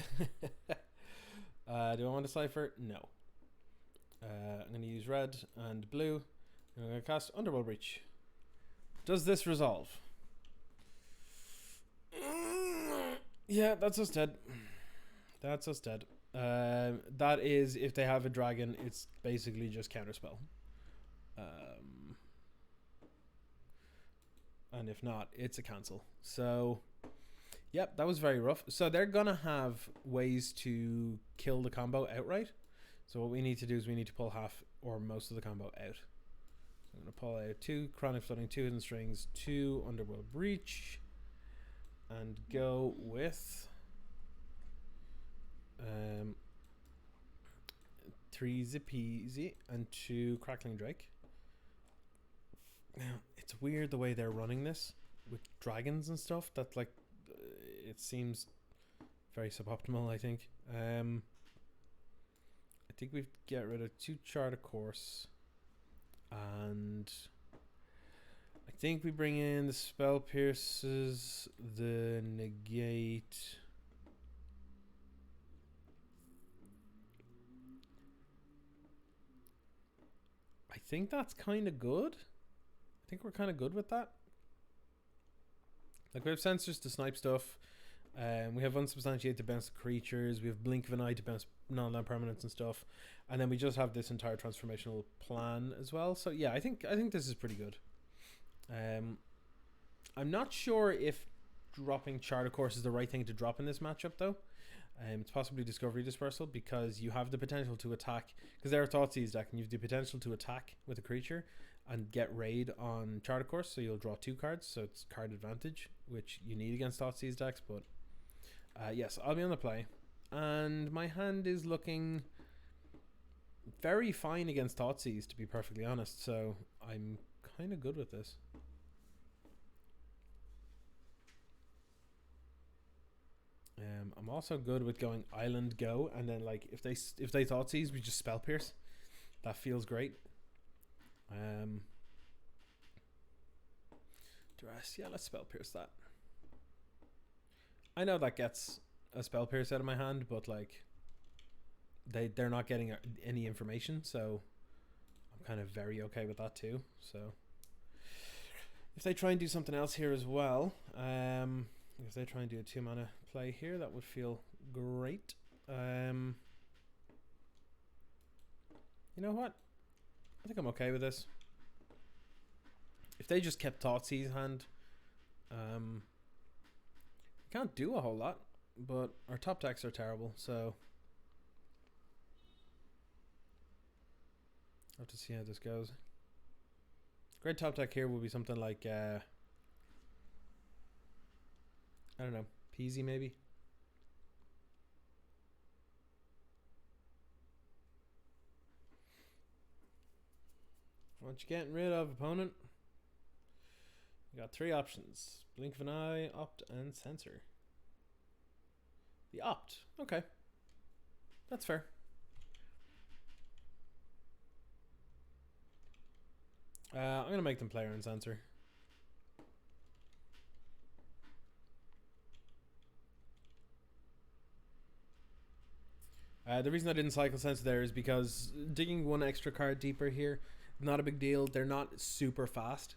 Speaker 1: I want to Cipher? No. I'm going to use red and blue. I'm going to cast Underworld Breach. Does this resolve? Yeah, that's us dead. That's us dead. That is, if they have a dragon, it's basically just counterspell. And if not, it's a cancel. So, yep, that was very rough. So they're going to have ways to kill the combo outright. So what we need to do is we need to pull half or most of the combo out. I'm going to pull out 2 Chronic Flooding, 2 Hidden Strings, 2 Underworld Breach, and go with 3 Zipeezy and 2 Crackling Drake. Now, it's weird the way they're running this with dragons and stuff. That, like, it seems very suboptimal, I think. I think we get rid of 2 Chart of Course. And I think we bring in the Spell Pierces, the Negate. I think that's kind of good. I think we're kind of good with that. Like, we have Sensors to snipe stuff. We have Unsubstantiate to bounce the creatures. We have Blink of an Eye to bounce non-land permanents and stuff. And then we just have this entire transformational plan as well. So yeah, I think this is pretty good. I'm not sure if dropping Chart of Course is the right thing to drop in this matchup though. It's possibly Discovery Dispersal because you have the potential to attack, because they're a Thoughtseize deck, and you have the potential to attack with a creature and get raid on Chart of Course, so you'll draw 2 cards, so it's card advantage, which you need against Thoughtseize decks. But yes, I'll be on the play, and my hand is looking very fine against Thoughtseize, to be perfectly honest, so I'm kind of good with this. I'm also good with going Island Go, and then like if they Thoughtseize, we just Spell Pierce. That feels great. Duress, yeah, let's Spell Pierce that. I know that gets a Spell Pierce out of my hand, but like they're not getting any information, so I'm kind of very okay with that too. So if they try and do something else here as well, if they try and do a 2 mana play here, that would feel great. You know what? I think I'm okay with this. If they just kept Thoughtseize hand, can't do a whole lot, but our top decks are terrible, so I'll have to see how this goes. Great top deck here will be something like I don't know, Peasy maybe. What you getting rid of, opponent? You got 3 options: Blink of an Eye, Opt, and Censor. The Opt, okay, that's fair. I'm gonna make them player and Censor. The reason I didn't cycle Sensor there is because digging one extra card deeper here, not a big deal. They're not super fast.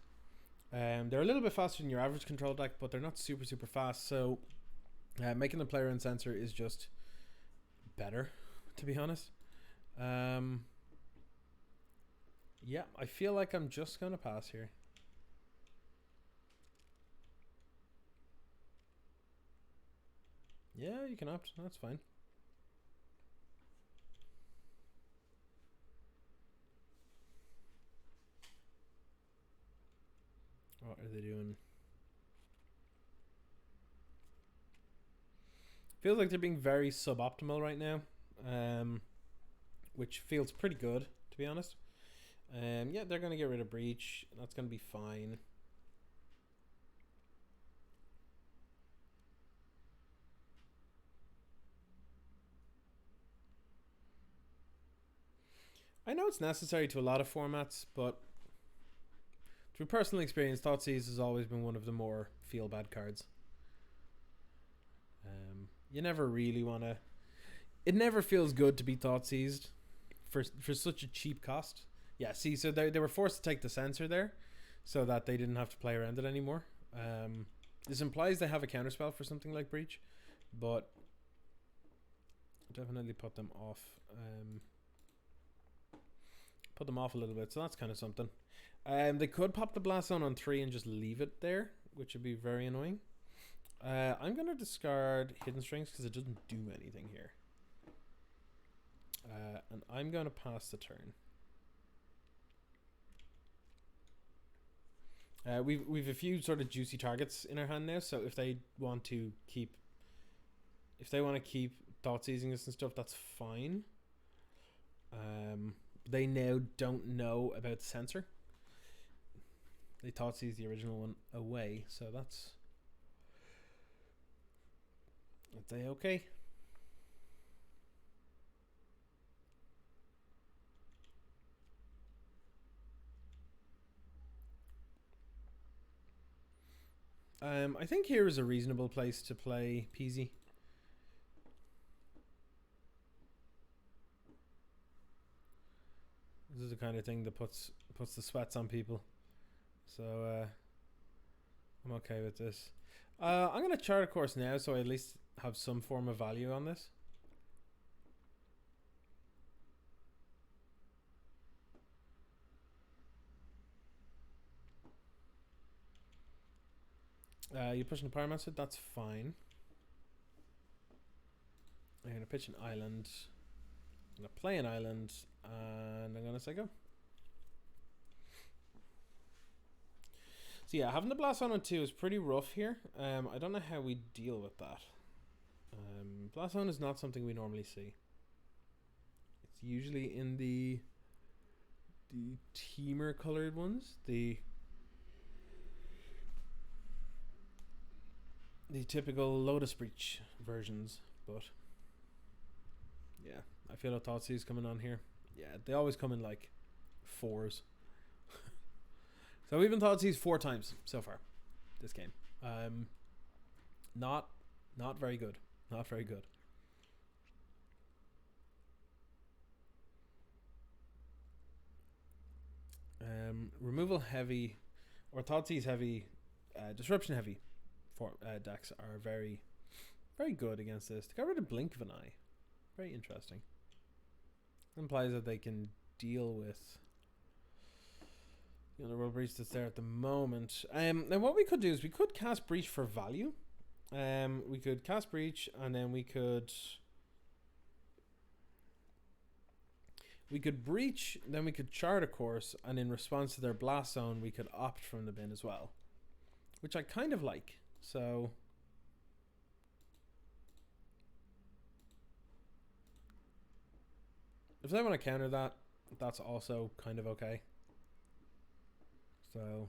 Speaker 1: They're a little bit faster than your average control deck, but they're not super fast. So making the player and Sensor is just better, to be honest. Yeah, I feel like I'm just gonna pass here. Yeah, you can opt. That's fine. What are they doing? Feels like they're being very suboptimal right now, which feels pretty good, to be honest. Yeah, they're going to get rid of Breach. That's going to be fine. I know it's necessary to a lot of formats, but through personal experience, Thoughtseize has always been one of the more feel-bad cards. You never really want to... It never feels good to be Thoughtseized for such a cheap cost. Yeah, see, so they were forced to take the Sensor there so that they didn't have to play around it anymore. This implies they have a counterspell for something like Breach, but definitely put them off. Put them off a little bit, so that's kind of something. They could pop the Blast Zone on 3 and just leave it there, which would be very annoying. I'm going to discard Hidden Strings because it doesn't do anything here. And I'm going to pass the turn. We've a few sort of juicy targets in our hand now, so if they want to keep Thoughtseizing us and stuff, that's fine. They now don't know about the Sensor. They Thoughtseize the original one away, so that's they okay. I think here is a reasonable place to play Peasy. This is the kind of thing that puts the sweats on people. So I'm okay with this. I'm going to chart a course now, so I at least have some form of value on this. You're pushing the Pyromancer, that's fine. I'm going to pitch an island. I'm going to play an island, and I'm going to say go. So yeah, having the Blast on 2 is pretty rough here. I don't know how we deal with that. Blast on is not something we normally see. It's usually in the teamer colored ones, the typical Lotus Breach versions, but yeah, I feel like Thoughtseize coming on here. Yeah, they always come in like 4s. So we've been Thoughtseize 4 times so far this game. Not very good. Not very good. Removal heavy or Thoughtseize heavy, disruption heavy for decks are very good against this. They got rid of Blink of an Eye. Very interesting. Implies that they can deal with the World Breach that's there at the moment. Now what we could do is we could cast Breach for value. We could cast Breach and then we could Breach, then we could chart a course, and in response to their Blast Zone we could opt from the bin as well, which I kind of like. So if they want to counter that, that's also kind of okay. So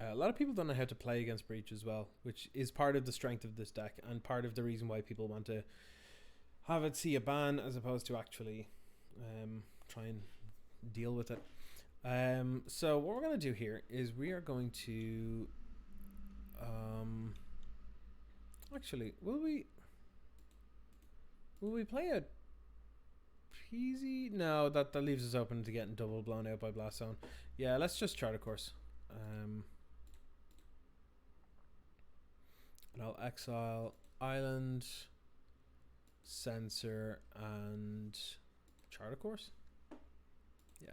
Speaker 1: a lot of people don't know how to play against Breach as well, which is part of the strength of this deck and part of the reason why people want to have it see a ban as opposed to actually try and deal with it. So what we're going to do here is we are going to Actually, will we play a Peasy? No, that leaves us open to getting double blown out by Blast Zone. Yeah, let's just chart a course. And I'll exile Island, Sensor, and chart a course. Yeah.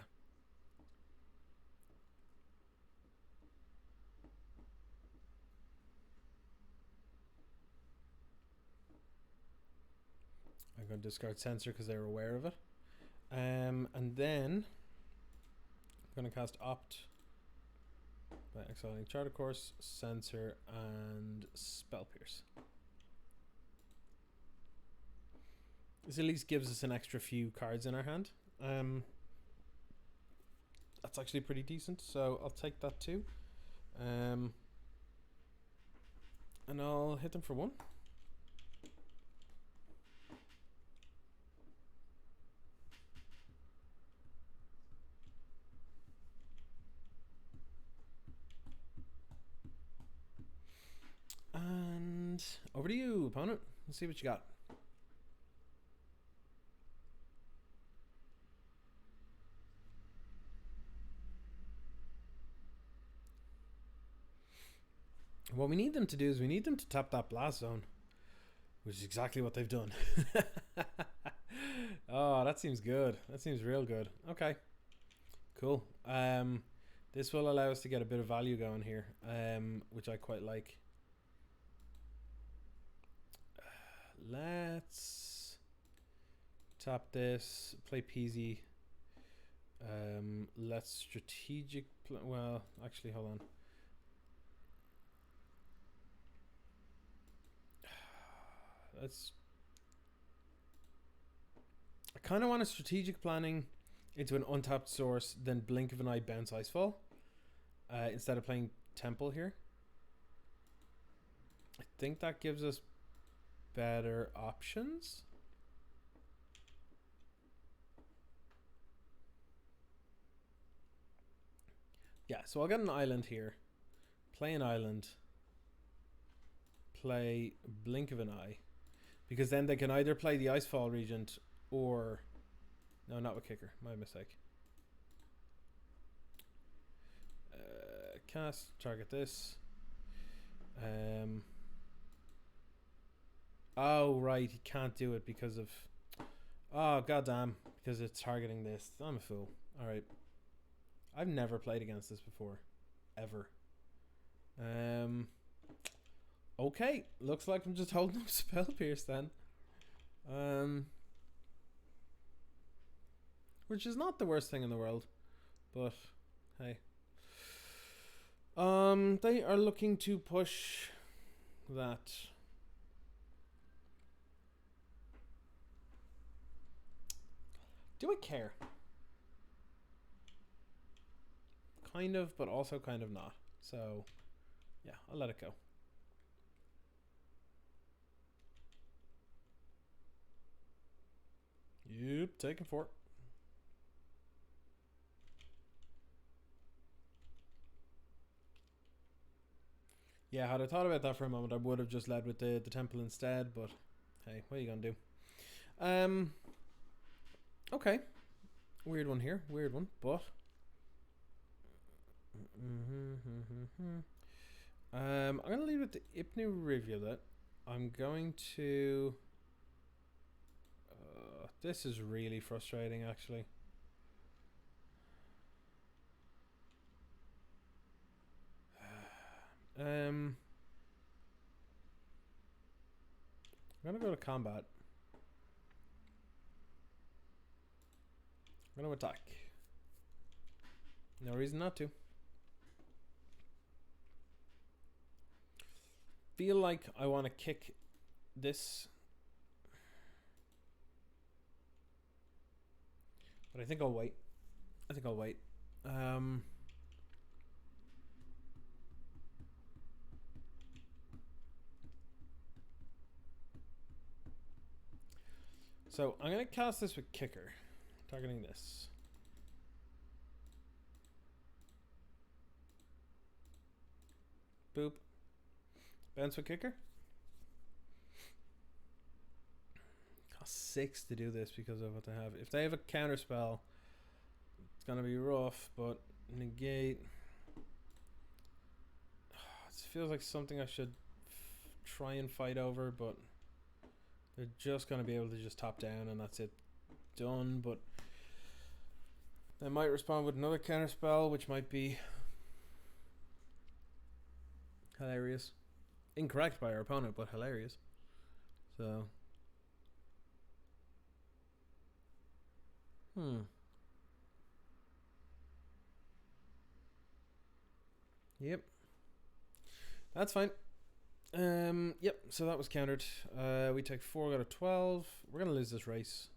Speaker 1: I'm going to discard Sensor because they're aware of it. And then I'm going to cast Opt by exiling Charter Course, Sensor, and Spell Pierce. This at least gives us an extra few cards in our hand. That's actually pretty decent, so I'll take that too. And I'll hit them for 1. And over to you, opponent. Let's see what you got. What we need them to do is we need them to tap that Blast Zone, which is exactly what they've done. Oh, that seems good. That seems real good. Okay, cool. This will allow us to get a bit of value going here, which I quite like. Let's tap this, play Peasy. Let's strategic. Well, actually, hold on. I kind of want a strategic planning into an untapped source, then blink of an eye bounce Icefall, instead of playing Temple here. I think that gives us better options. Yeah, so I'll get an island here, play an island, play blink of an eye, because then they can either play the Icefall Regent or... No, not with Kicker. My mistake. Cast, target this. Oh, right. He can't do it because of... Oh, goddamn. Because it's targeting this. I'm a fool. Alright. I've never played against this before. Ever. Okay. Looks like I'm just holding up Spell Pierce then. Which is not the worst thing in the world. But, hey. They are looking to push that. Do I care? Kind of, but also kind of not. So, yeah, I'll let it go. Yep, taking 4. Yeah, had I thought about that for a moment, I would have just led with the temple instead, but hey, what are you gonna do? Okay. Weird one here, weird one, but I'm gonna leave it to Ipnu Rivulet. I'm going to this is really frustrating actually. I'm gonna go to combat. I'm gonna attack. No reason not to. Feel like I want to kick this, but I think I'll wait. So I'm gonna cast this with Kicker, targeting this. Boop. Bounce with Kicker. +6 to do this because of what they have. If they have a counter spell, it's gonna be rough. But negate. It feels like something I should try and fight over, but they're just gonna be able to just top down, and that's it, done. But they might respond with another counter spell, which might be hilarious. Incorrect by our opponent, but hilarious. So, Yep. That's fine. Yep, so that was countered. We take 4, got a 12. We're going to lose this race.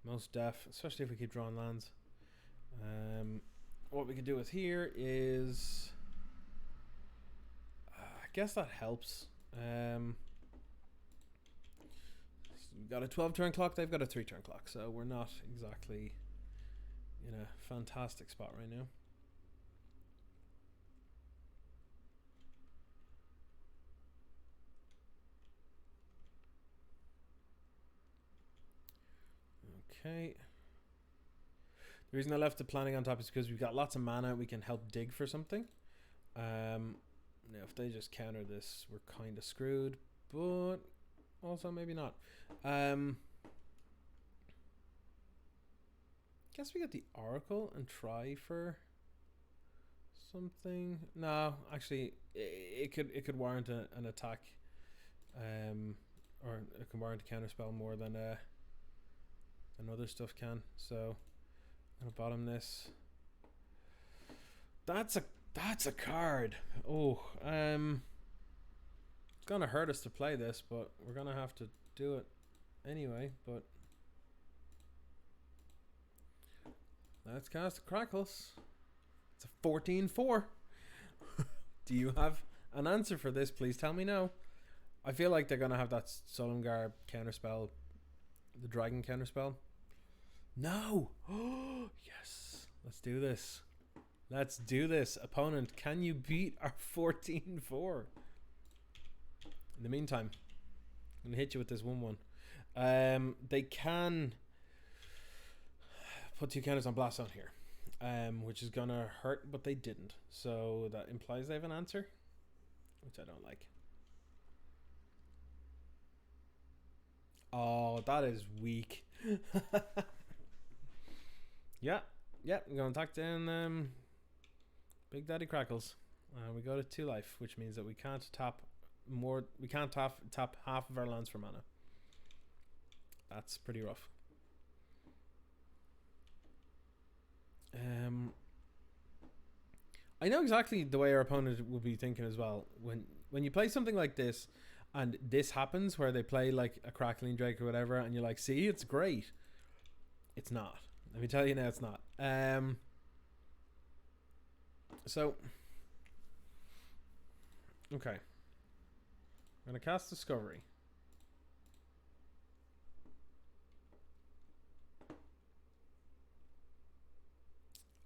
Speaker 1: Most def, especially if we keep drawing lands. What we can do with here is... I guess that helps. We've got a 12 turn clock, they've got a 3 turn clock, so we're not exactly in a fantastic spot right now. Okay. The reason I left the planning on top is because we've got lots of mana. We can help dig for something. Now, if they just counter this, we're kind of screwed. But also maybe not. Guess we get the Oracle and try for something. No, actually, it could warrant an attack. Or it can warrant a counterspell more than other stuff can. So I'm gonna bottom this. That's a card. Oh, it's gonna hurt us to play this, but we're gonna have to do it anyway. But let's cast the Crackles. It's a 14/4. Do you have an answer for this? Please tell me no. I feel like they're gonna have that Solemgar counterspell, the Dragon counterspell. No! Oh, yes. Let's do this. Let's do this. Opponent, can you beat our 14/4? In the meantime, I'm going to hit you with this 1/1. They can put 2 counters on Blast Zone here, which is going to hurt, but they didn't. So that implies they have an answer, which I don't like. Oh, that is weak. Yeah, I'm going to attack down Big Daddy Crackles. We go to 2 life, which means that we can't tap more. We can't tap half of our lands for mana. That's pretty rough. I know exactly the way our opponent will be thinking as well. When you play something like this, and this happens where they play like a Crackling Drake or whatever, and you're like, see, it's great. It's not. Let me tell you now, it's not. So, okay. I'm going to cast Discovery.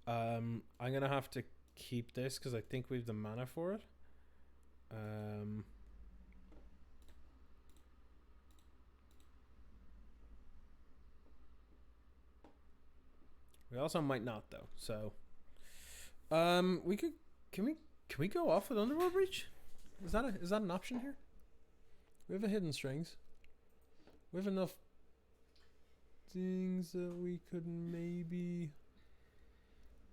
Speaker 1: I'm going to have to keep this because I think we have the mana for it. We also might not though. So we could can we go off with Underworld Breach? Is that an option here? We have a Hidden Strings. We have enough things that we could maybe.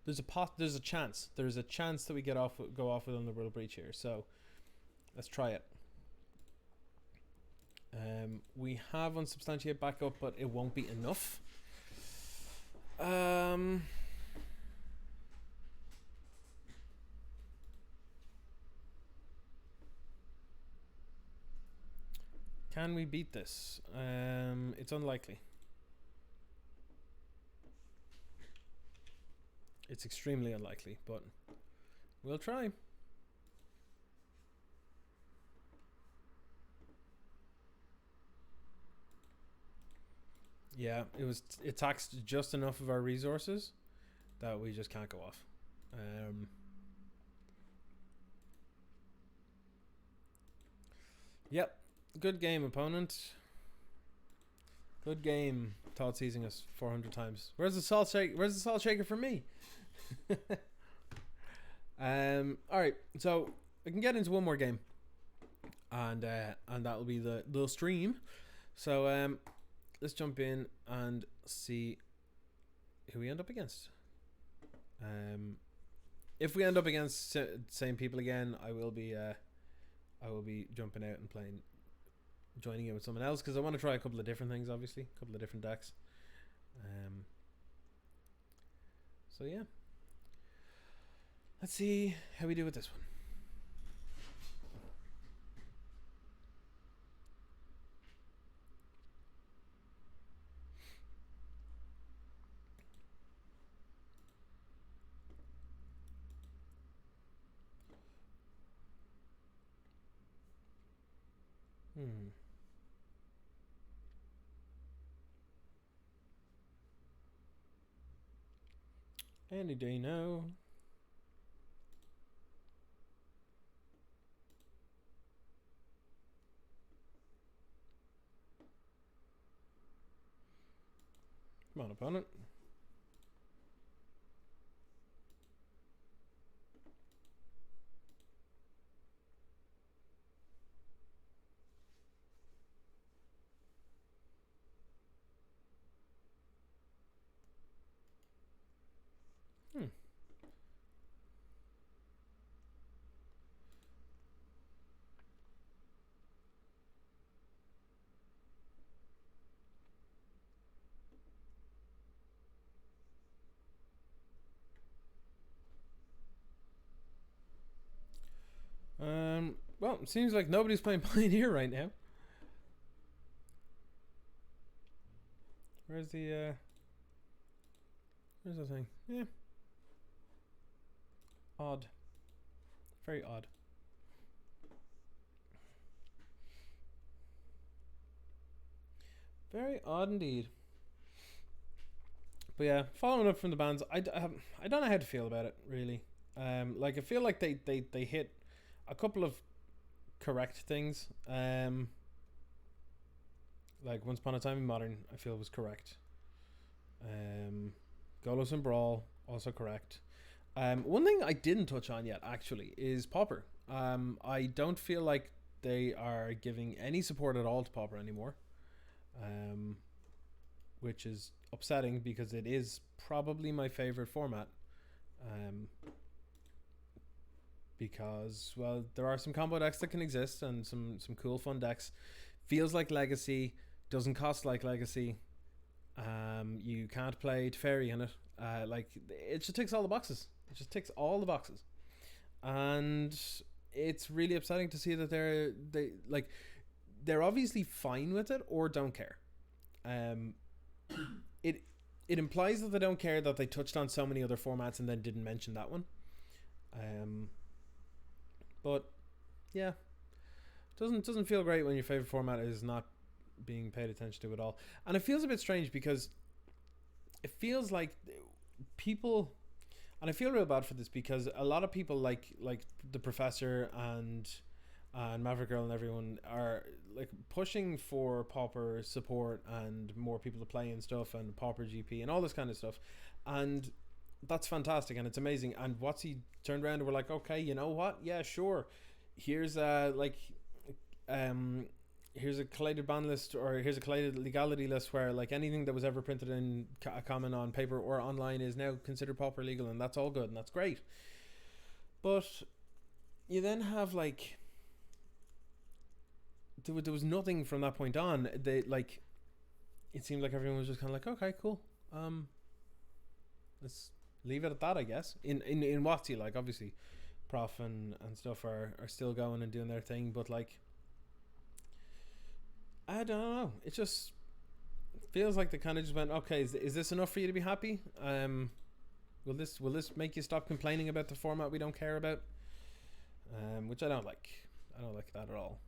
Speaker 1: There's a chance that we go off with Underworld Breach here. So let's try it. We have Unsubstantiate backup, but it won't be enough. Can we beat this? It's unlikely. It's extremely unlikely, but we'll try. Yeah, it taxed just enough of our resources that we just can't go off. Yep, good game, opponent. Good game. Todd seizing us 400 times. Where's the salt shake? Where's the salt shaker for me? All right. So we can get into one more game, and that'll be the stream. So let's jump in and see who we end up against. If we end up against same people again, I will be jumping out and joining in with someone else, because I want to try a couple of different things, obviously, a couple of different decks. So yeah, let's see how we do with this one. Any day now. Come on, opponent. Well, it seems like nobody's playing Pioneer right now. Where's the thing? Yeah. Odd. Very odd. Very odd indeed. But yeah, following up from the bans, I don't know how to feel about it, really. Like, I feel like they hit a couple of correct things. Like Once Upon a Time in Modern, I feel was correct. Golos and Brawl, also correct. One thing I didn't touch on yet, actually, is Pauper. I don't feel like they are giving any support at all to Pauper anymore. Which is upsetting, because it is probably my favorite format. Because, well, there are some combo decks that can exist, and some cool fun decks. Feels like Legacy, doesn't cost like Legacy. You can't play Teferi in it. Like, it just ticks all the boxes. It just ticks all the boxes. And it's really upsetting to see that they're obviously fine with it or don't care. It implies that they don't care that they touched on so many other formats and then didn't mention that one. But yeah, doesn't feel great when your favorite format is not being paid attention to at all. And it feels a bit strange, because it feels like people, and I feel real bad for this, because a lot of people like the Professor and Maverick Girl and everyone are like pushing for Pauper support and more people to play and stuff, and Pauper GP and all this kind of stuff, and that's fantastic and it's amazing. And WotC turned around and were like, okay, you know what? Yeah, sure. Here's here's a collated ban list, or here's a collated legality list, where like anything that was ever printed in a common on paper or online is now considered Pauper legal, and that's all good and that's great. But you then have like, there was nothing from that point on. They like, it seemed like everyone was just kind of like, okay, cool, let's leave it at that, I guess. In WotC, like, obviously Prof and stuff are still going and doing their thing, but like, I don't know, it just feels like they kind of just went, okay, is this enough for you to be happy? Will this make you stop complaining about the format we don't care about? Which I don't like that at all.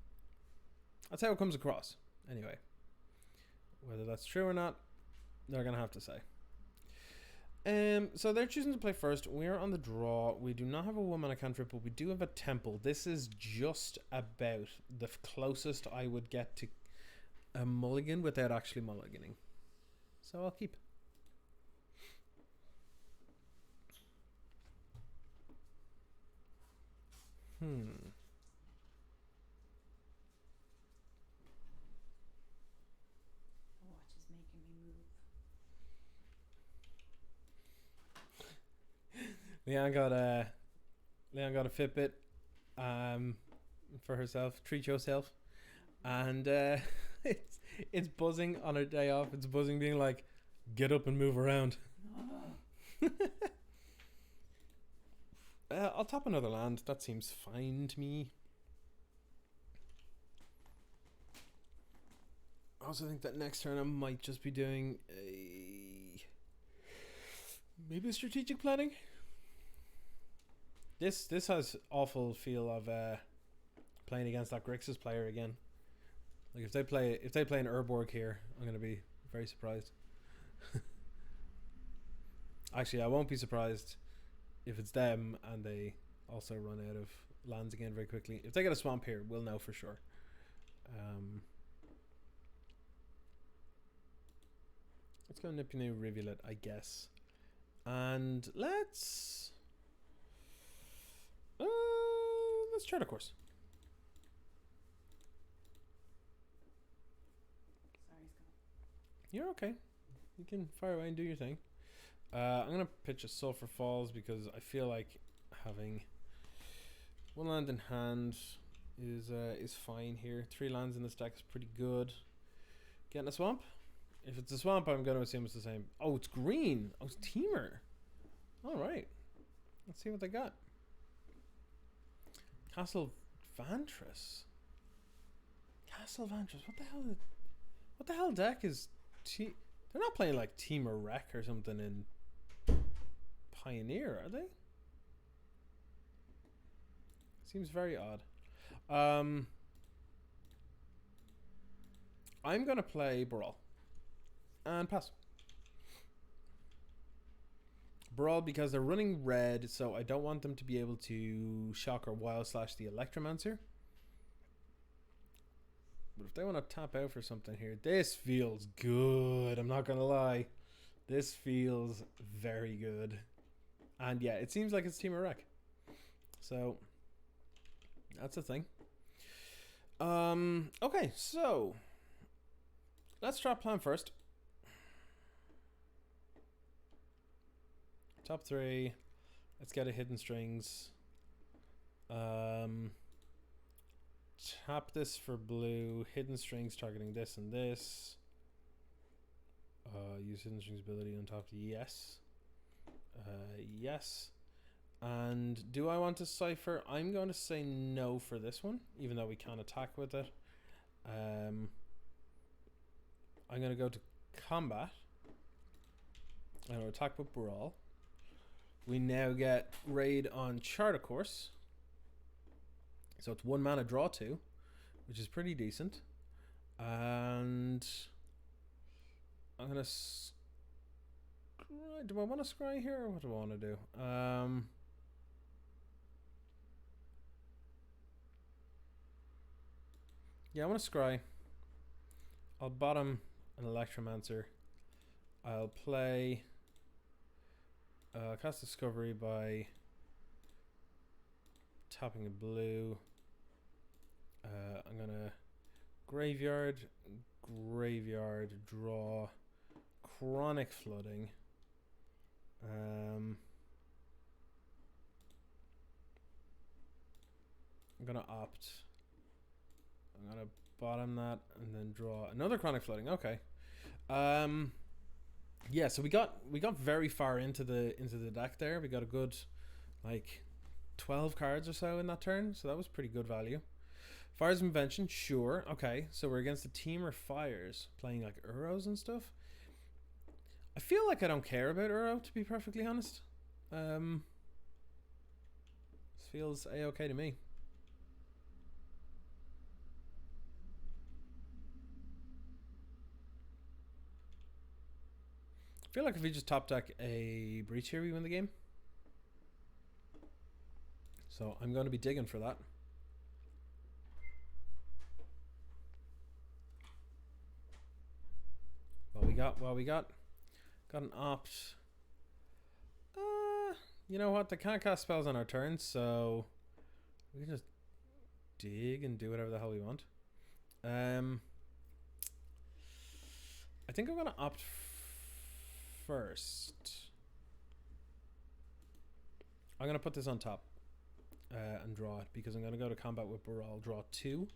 Speaker 1: That's how it comes across anyway. Whether that's true or not, they're gonna have to say. So they're choosing to play first. We're on the draw. We do not have a woman I can't trip, but we do have a temple. This is just about the closest I would get to a mulligan without actually mulliganing. So I'll keep.
Speaker 2: The watch is making me move.
Speaker 1: Leon got a Fitbit for herself. Treat yourself. And it's buzzing on her day off. It's buzzing being like, get up and move around. I'll tap another land. That seems fine to me. I also think that next turn I might just be doing maybe strategic planning. This has awful feel of playing against that Grixis player again. Like if they play an Urborg here, I'm gonna be very surprised. Actually, I won't be surprised if it's them and they also run out of lands again very quickly. If they get a swamp here, we'll know for sure. Let's go Nippy New Rivulet, I guess. And let's chart a course.
Speaker 2: Sorry, Scott.
Speaker 1: You're okay. You can fire away and do your thing. I'm gonna pitch a Sulphur Falls because I feel like having one land in hand is fine here. 3 lands in this deck is pretty good. Getting a swamp? If it's a swamp, I'm gonna assume it's the same. Oh, it's green. Oh, it's Teamer. All right. Let's see what they got. Castle Vantress. Castle Vantress. What the hell deck is they're not playing like Teamer Wreck or something in Pioneer, are they? Seems very odd. I'm gonna play Brawl and pass. Brawl because they're running red, so I don't want them to be able to shock or wild slash the Electromancer. But if they want to tap out for something here, this feels good. I'm not gonna lie, this feels very good. And yeah, it seems like it's Team Iraq, so that's a thing. Okay, so let's drop plan first. Top 3. Let's get a Hidden Strings. Tap this for blue. Hidden Strings targeting this and this. Use Hidden Strings ability on top. Yes. Yes. And do I want to Cypher? I'm going to say no for this one, even though we can attack with it. I'm going to go to combat. I'm going to attack with Brawl. We now get Raid on Chart, of course. So it's 1 mana draw 2, which is pretty decent. And I'm going to... Do I want to scry here or what do I want to do? Yeah, I want to scry. I'll bottom an Electromancer. I'll play... cast Discovery by tapping a blue. I'm gonna graveyard, draw, Chronic Flooding. I'm gonna opt. I'm gonna bottom that and then draw another Chronic Flooding. Okay. Yeah, so we got very far into the deck there. We got a good like 12 cards or so in that turn, so that was pretty good value. Fires of Invention, sure. Okay, so we're against the Teamer Fires, playing like Uros and stuff. I feel like I don't care about Uro, to be perfectly honest. This feels a-okay to me. I feel like if we just top deck a Breach here, we win the game. So I'm going to be digging for that. got what we got. Got an opt. You know what? They can't cast spells on our turn, so we can just dig and do whatever the hell we want. I think I'm gonna opt first. I'm gonna put this on top and draw it because I'm gonna go to combat with Baral. Draw 2.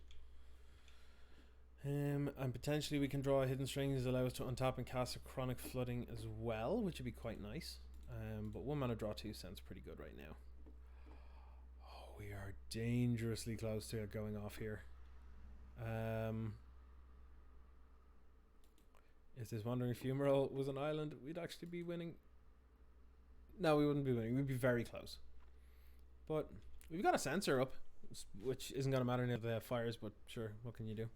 Speaker 1: And potentially we can draw a hidden strings, allow us to untap and cast a chronic flooding as well, which would be quite nice. But 1 mana draw 2 sounds pretty good right now. Oh, we are dangerously close to it going off here. If this Wandering Fumarole was an island, we'd actually be winning. No, we wouldn't be winning. We'd be very close. But we've got a sensor up, which isn't going to matter if they have fires, but sure, what can you do?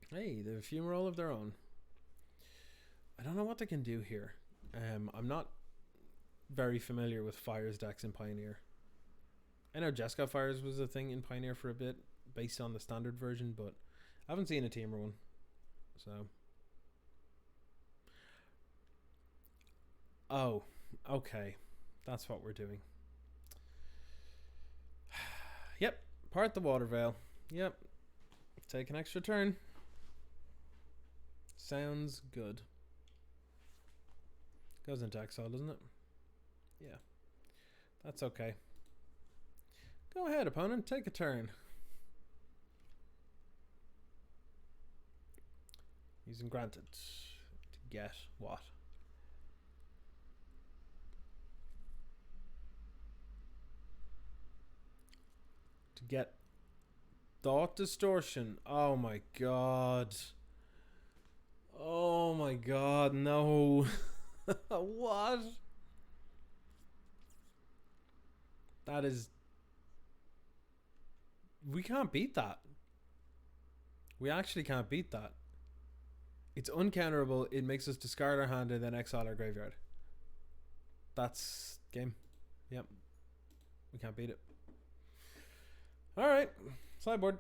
Speaker 1: Hey, they have a Fumarole of their own. I don't know what they can do here. I'm not very familiar with fires decks in Pioneer. I know Jesca Fires was a thing in Pioneer for a bit, based on the standard version, but I haven't seen a Teamer one. So. Oh, okay. That's what we're doing. Yep, part the Water Veil. Yep. Take an extra turn. Sounds good. Goes into exile, doesn't it? Yeah. That's okay. Go ahead, opponent. Take a turn. Using granted to get what? To get Thought Distortion. Oh my god. Oh my god, no. What? That is... We can't beat that. We actually can't beat that. It's uncounterable. It makes us discard our hand and then exile our graveyard. That's game. Yep. We can't beat it. Alright. Sideboard.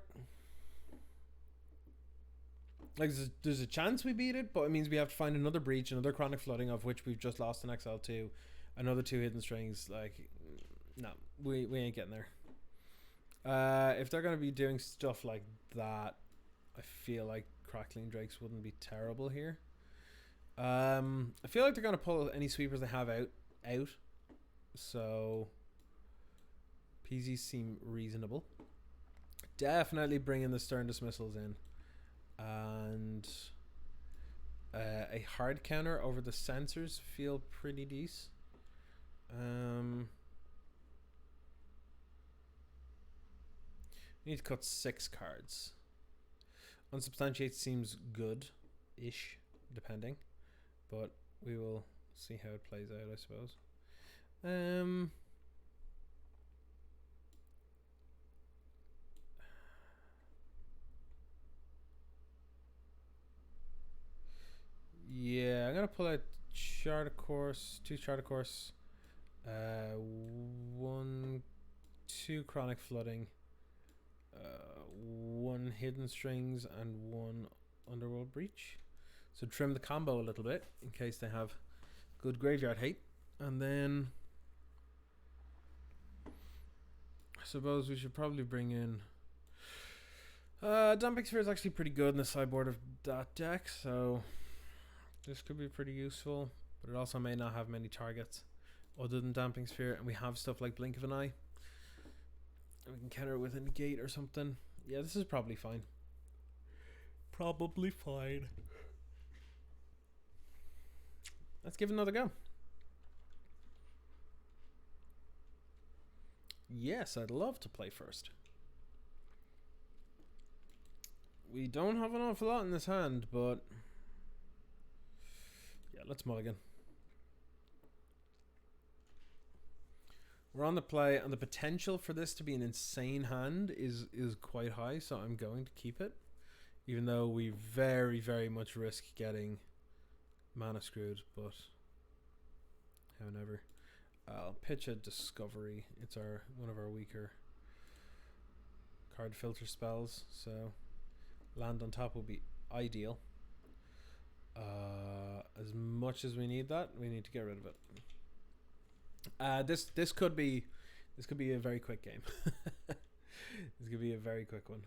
Speaker 1: Like, there's a chance we beat it, but it means we have to find another breach, another chronic flooding, of which we've just lost an XL2, another 2 hidden strings. Like, no, we ain't getting there. If they're going to be doing stuff like that, I feel like Crackling Drakes wouldn't be terrible here. I feel like they're going to pull any sweepers they have out. So, PZs seem reasonable. Definitely bringing the Stern Dismissals in. And a hard counter over the sensors feel pretty decent. We need to cut 6 cards. Unsubstantiate seems good-ish, depending. But we will see how it plays out, I suppose. Yeah, I'm gonna pull out Chart of Course, 2 Chart of Course, 1, 2 Chronic Flooding, 1 Hidden Strings, and 1 Underworld Breach. So trim the combo a little bit in case they have good graveyard hate, and then I suppose we should probably bring in. Damping Sphere is actually pretty good in the sideboard of that deck, so. This could be pretty useful, but it also may not have many targets other than Damping Sphere, and we have stuff like Blink of an Eye. And we can counter it with a negate or something. Yeah, this is probably fine. Probably fine. Let's give it another go. Yes, I'd love to play first. We don't have an awful lot in this hand, but... yeah, let's mulligan. We're on the play, and the potential for this to be an insane hand is quite high, so I'm going to keep it. Even though we very, very much risk getting mana screwed, but however. I'll pitch a Discovery. It's one of our weaker card filter spells, so land on top will be ideal. As much as we need that, we need to get rid of it. This could be a very quick game. This could be a very quick one.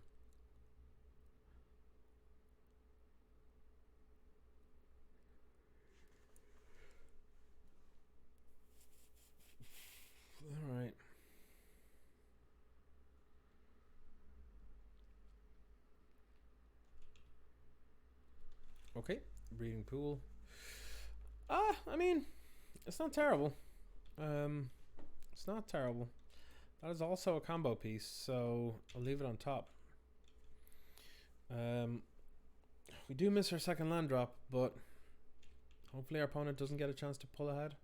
Speaker 1: All right. Okay, breeding pool. I mean, it's not terrible. It's not terrible. That is also a combo piece, so I'll leave it on top. We do miss our second land drop, but hopefully our opponent doesn't get a chance to pull ahead.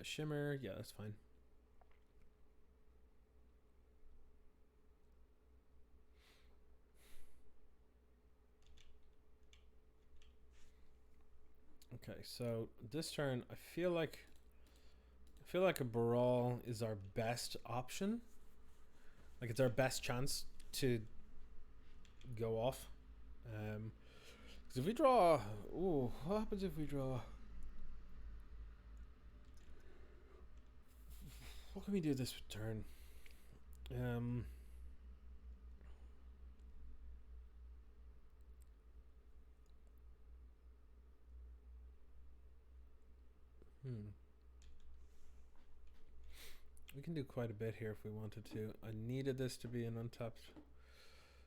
Speaker 1: Shimmer, yeah, that's fine. Okay, so this turn, I feel like a Baral is our best option. Like it's our best chance to go off. Because if we draw, ooh, what happens if we draw? What can we do this turn? We can do quite a bit here if we wanted to. I needed this to be an untapped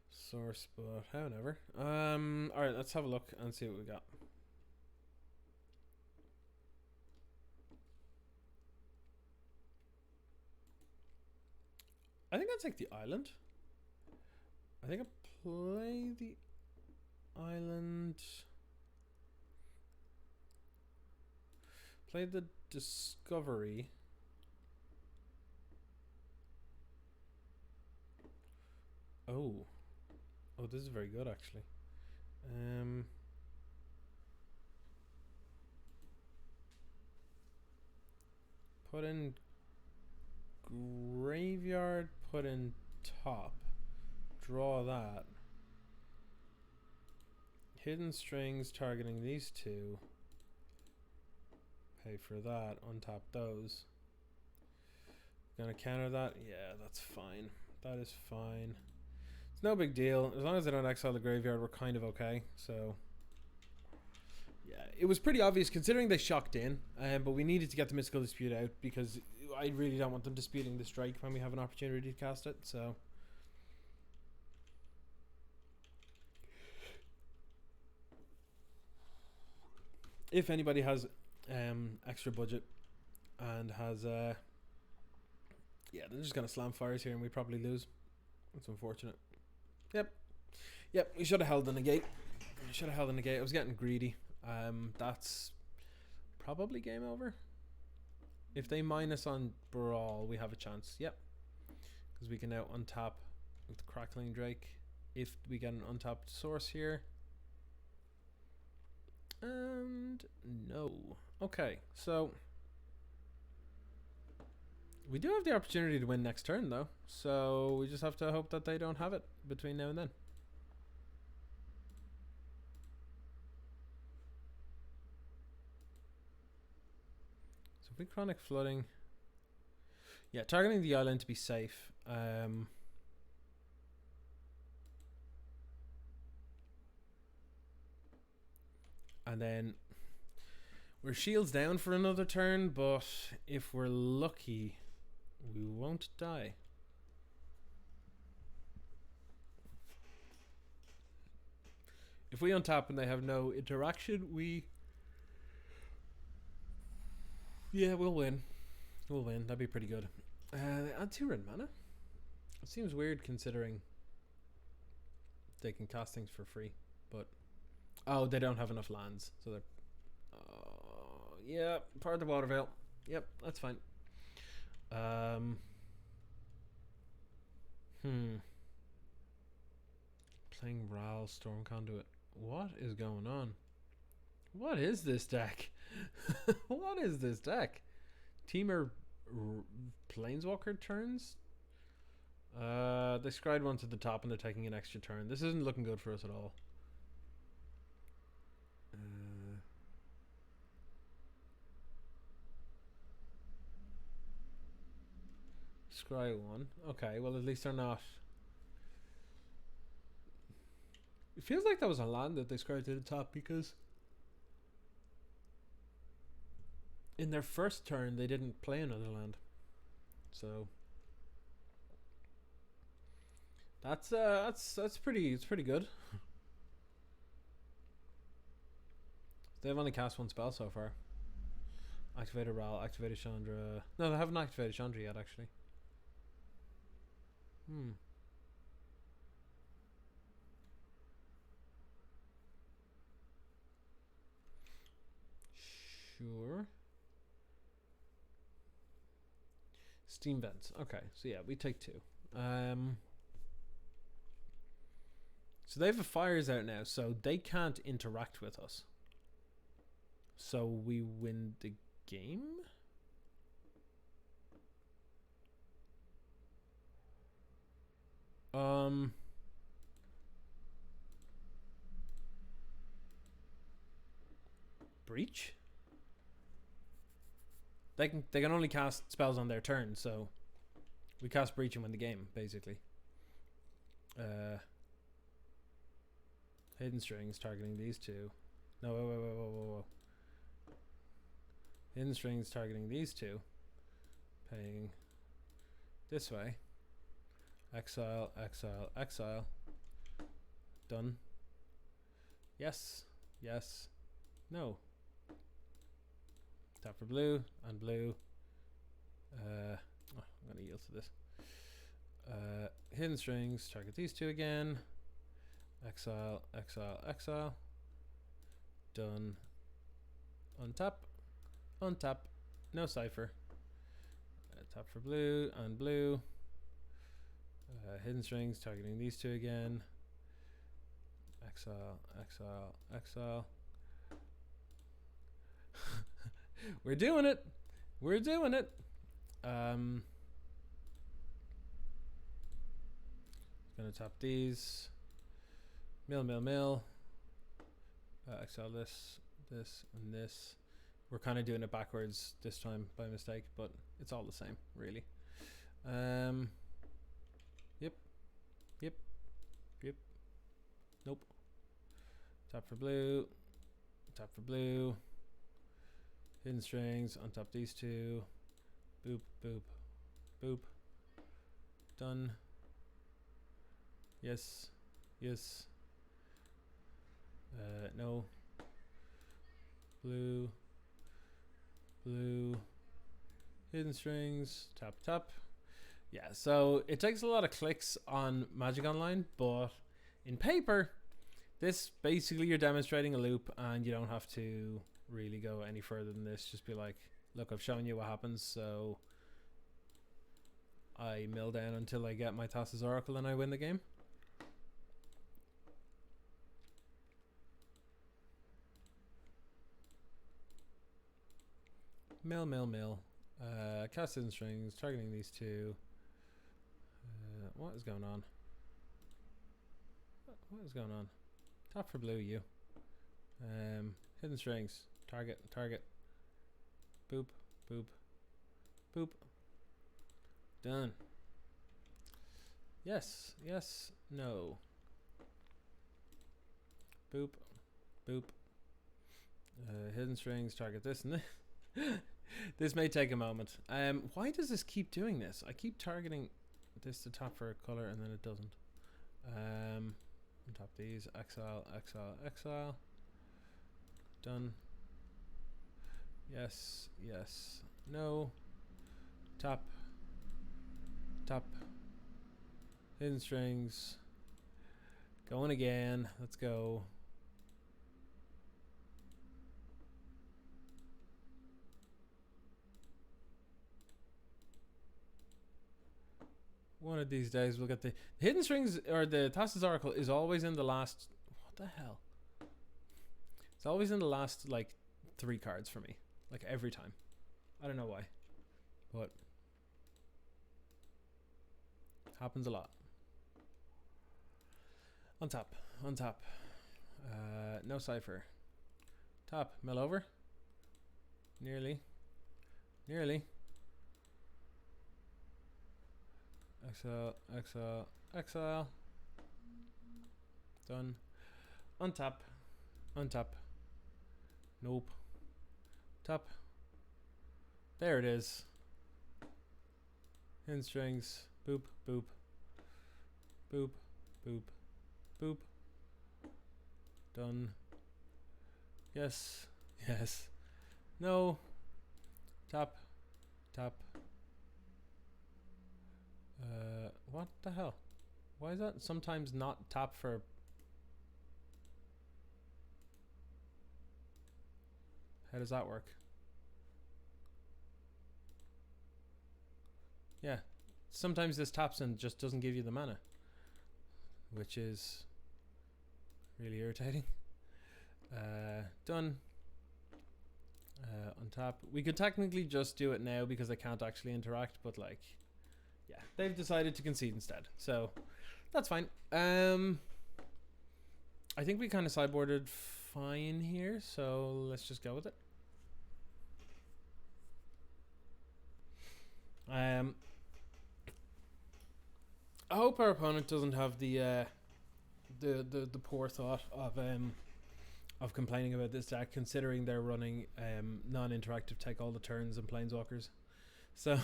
Speaker 1: source, but however. Alright, let's have a look and see what we got. I think I'll take the island. I think I'll play the island. Play the discovery. Oh, this is very good actually. Put in graveyard, put in top, draw that. Hidden strings targeting these two. Pay for that, untap those. Gonna counter that? Yeah, that's fine. That is fine. It's no big deal. As long as they don't exile the graveyard, we're kind of okay. So, yeah, it was pretty obvious considering they shocked in. But we needed to get the Mystical Dispute out because I really don't want them disputing the strike when we have an opportunity to cast it. So, if anybody has extra budget and has yeah, they're just gonna slam fires here and we probably lose. That's unfortunate. Yep, we should have held the negate. I was getting greedy. That's probably game over. If they minus on Brawl, we have a chance. Yep, because we can now untap with Crackling Drake if we get an untapped source here. And no. Okay, so we do have the opportunity to win next turn though, so we just have to hope that they don't have it between now and then. So if we Chronic Flooding, yeah, targeting the island to be safe. And then we're shields down for another turn, but if we're lucky, we won't die. If we untap and they have no interaction, we'll win. That'd be pretty good. They add 2 red mana. It seems weird considering they can cast things for free, but oh, they don't have enough lands, so they're yeah, part of the Water Veil. Yep, that's fine. Playing Ral, Storm Conduit. What is going on? What is this deck? What is this deck? Teamer Planeswalker turns? They scryed one to the top and they're taking an extra turn. This isn't looking good for us at all. Scry one. Okay, well at least they're not. It feels like that was a land that they scryed to the top because in their first turn they didn't play another land. So that's pretty. It's pretty good. They've only cast one spell so far. Activated Ral, activated Chandra. No, they haven't activated Chandra yet, actually. Sure. Steam vents. Okay, so yeah, we take 2. So they have a fires out now, so they can't interact with us. So we win the game? Breach? They can only cast spells on their turn, so we cast Breach and win the game, basically. Hidden Strings targeting these 2. No, whoa. Hidden Strings targeting these 2. Paying this way. Exile. Done. Yes. No. Tap for blue and blue. I'm gonna yield to this. Hidden Strings, target these 2 again. Exile. Done. Untap. No cipher. Tap for blue and blue. Hidden Strings, targeting these 2 again. Exile. We're doing it. Gonna tap these. Mill. Exile this, and this. We're kind of doing it backwards this time by mistake, but it's all the same, really. Yep. Nope. Tap for blue. Hidden Strings, untap these 2. Boop. Done. Yes. No. Blue. Hidden Strings, tap. Yeah, so it takes a lot of clicks on Magic Online, but in paper, this basically you're demonstrating a loop and you don't have to really go any further than this. Just be like, look, I've shown you what happens, so I mill down until I get my Thassa's Oracle and I win the game. Mill. Cast Hidden Strings, targeting these 2. What is going on? Tap for blue, you. Hidden Strings, target. Boop. Done. Yes, no. Boop. Hidden Strings, target this and this. This may take a moment. Why does this keep doing this? I keep targeting this to tap for a color and then it doesn't. Tap these. Exile. Done. Yes. No. Tap. Hidden Strings. Going again. Let's go. One of these days we'll get the Hidden Strings, or the Thassa's Oracle is always in the last. What the hell? It's always in the last like 3 cards for me, like every time. I don't know why, but Happens a lot. Untap. Untap. No cipher. Tap. Mill over. Nearly. Nearly. Exile. Exile. Exile. Done. Untap. Untap. Nope. Tap. There it is. Hidden strings. Boop. Boop. Boop. Boop. Boop. Done. Yes. Yes. No. Tap. Tap. What the hell? Why is that sometimes not tap for... How does that work? Yeah. Sometimes this taps and just doesn't give you the mana, which is really irritating. Done. Untap. We could technically just do it now because I can't actually interact, but like, yeah, they've decided to concede instead, so that's fine. I think we kind of sideboarded fine here, so let's just go with it. I hope our opponent doesn't have the poor thought of complaining about this deck, considering they're running non-interactive take all the turns and planeswalkers. So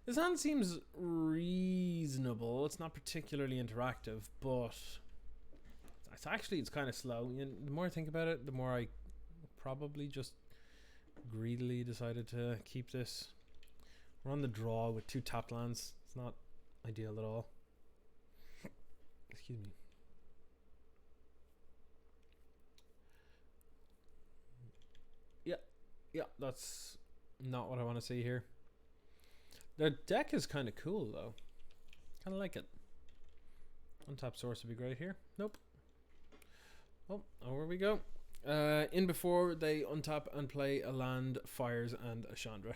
Speaker 1: this hand seems reasonable. It's not particularly interactive, but it's kind of slow. The more I think about it, the more I probably just greedily decided to keep this. We're on the draw with 2 tapped lands. It's not ideal at all. Excuse me. Yeah, that's not what I want to see here. The deck is kind of cool though. Kind of like it. Untap source would be great here. Nope. Oh, over we go. In before they untap and play a land, fires, and a Chandra.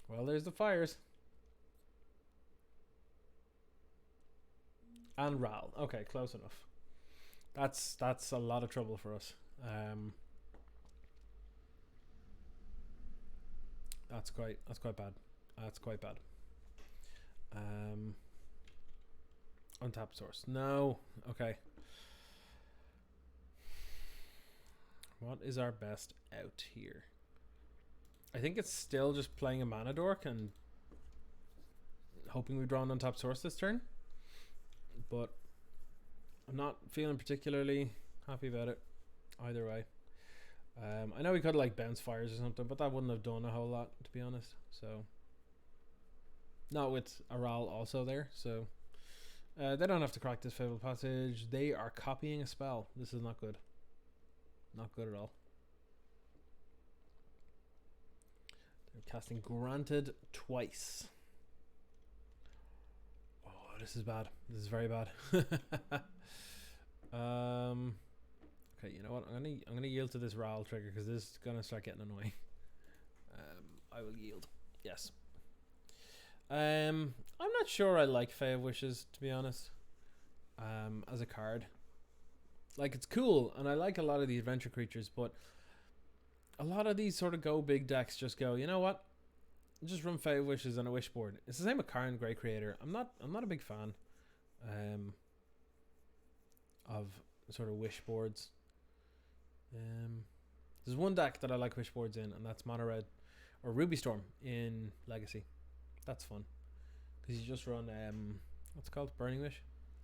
Speaker 1: Well, there's the fires. And Ral. Okay, close enough. That's a lot of trouble for us. That's quite bad. That's quite bad. Untap source. No. Okay. What is our best out here? I think it's still just playing a mana dork and hoping we draw an untapped source this turn. But I'm not feeling particularly happy about it either way. I know we could like bounce fires or something, but that wouldn't have done a whole lot, to be honest. So not with Aral also there. So they don't have to crack this Fabled Passage. They are copying a spell. This is not good. Not good at all. They're casting Granted twice. This is bad. This is very bad. Okay, you know what? I'm gonna yield to this Ral trigger because this is gonna start getting annoying. I will yield. Yes. I'm not sure I like Fae of Wishes, to be honest. As a card, like, it's cool, and I like a lot of the adventure creatures, but a lot of these sort of go big decks just go, you know what? Just run 5 wishes on a wish board. It's the same with Karn Grey Creator. I'm not a big fan of sort of wish boards. There's one deck that I like wish boards in, and that's Mono Red or Ruby Storm in Legacy. That's fun because you just run what's it called, Burning Wish,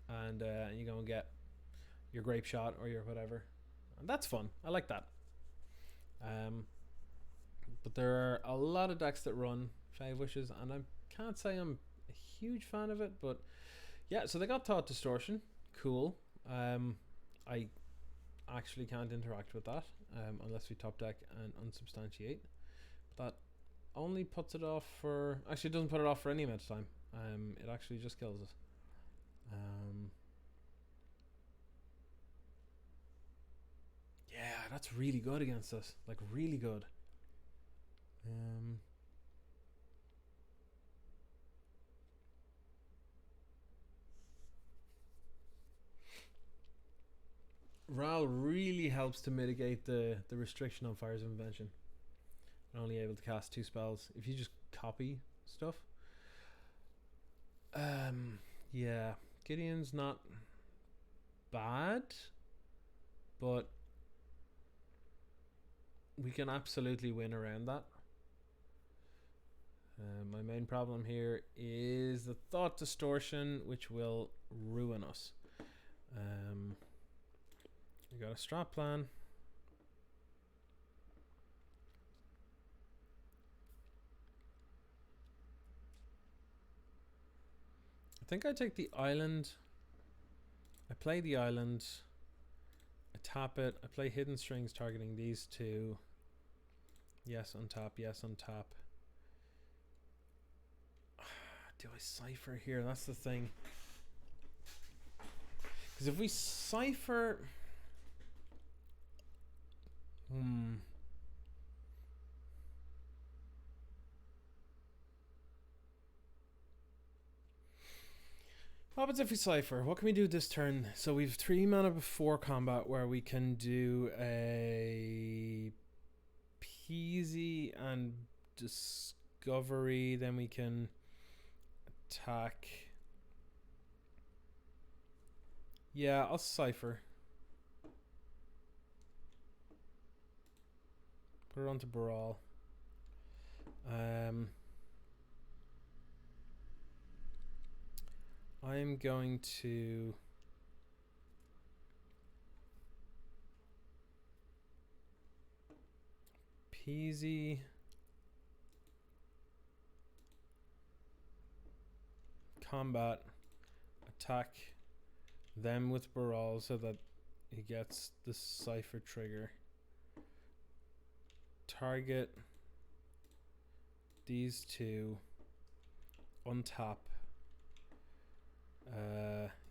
Speaker 1: and you go and get your Grape Shot or your whatever, and that's fun. I like that. But there are a lot of decks that run 5 wishes, and I can't say I'm a huge fan of it, but yeah, so they got Thought Distortion. Cool. I actually can't interact with that unless we top deck and unsubstantiate. But that only puts it off for... Actually, it doesn't put it off for any amount of time. It actually just kills us. Yeah, that's really good against us. Like, really good. Ral really helps to mitigate the restriction on Fires of Invention. I'm only able to cast 2 spells. If you just copy stuff. Yeah. Gideon's not bad, but we can absolutely win around that. My main problem here is the thought distortion, which will ruin us. We got a strat plan. I think I take the island. I play the island. I tap it. I play hidden strings targeting these 2. Yes, untap. Yes, untap. Do I cipher here? That's the thing. Because if we cipher... What happens if we cipher? What can we do this turn? So we've 3 mana before combat where we can do a Peasy and Discovery. Then we can attack. Yeah, I'll cipher. Put it onto Brawl. I'm going to Peasy, combat, attack them with Baral so that he gets the cipher trigger. Target these 2, untap.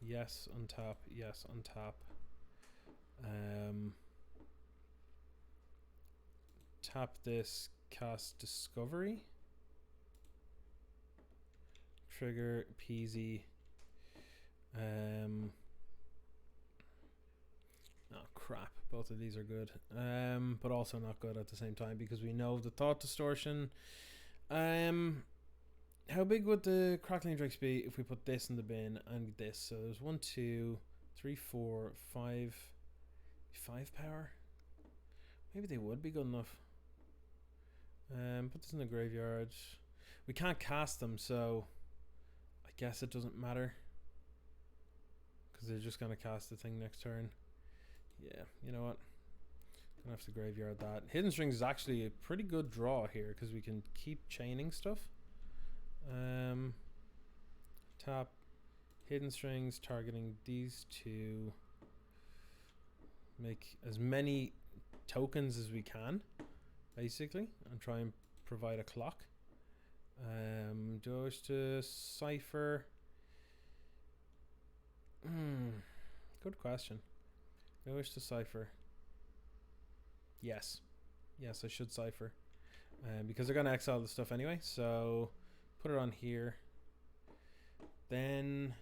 Speaker 1: Yes, untap. Yes, untap. Tap this, cast Discovery. Trigger Peasy. Oh crap, both of these are good. But also not good at the same time because we know the thought distortion. How big would the crackling drakes be if we put this in the bin and this? So there's 1, 2, 3, 4, 5 power. Maybe they would be good enough. Put this in the graveyard. We can't cast them, so I guess it doesn't matter because they're just gonna cast the thing next turn. Yeah, you know what? Gonna have to graveyard that. Hidden Strings is actually a pretty good draw here because we can keep chaining stuff. Tap Hidden Strings targeting these 2. Make as many tokens as we can, basically, and try and provide a clock. Do I wish to cipher? Good question. Do I wish to cipher? Yes. Yes, I should cipher. Because they're going to exile the stuff anyway, so put it on here. Then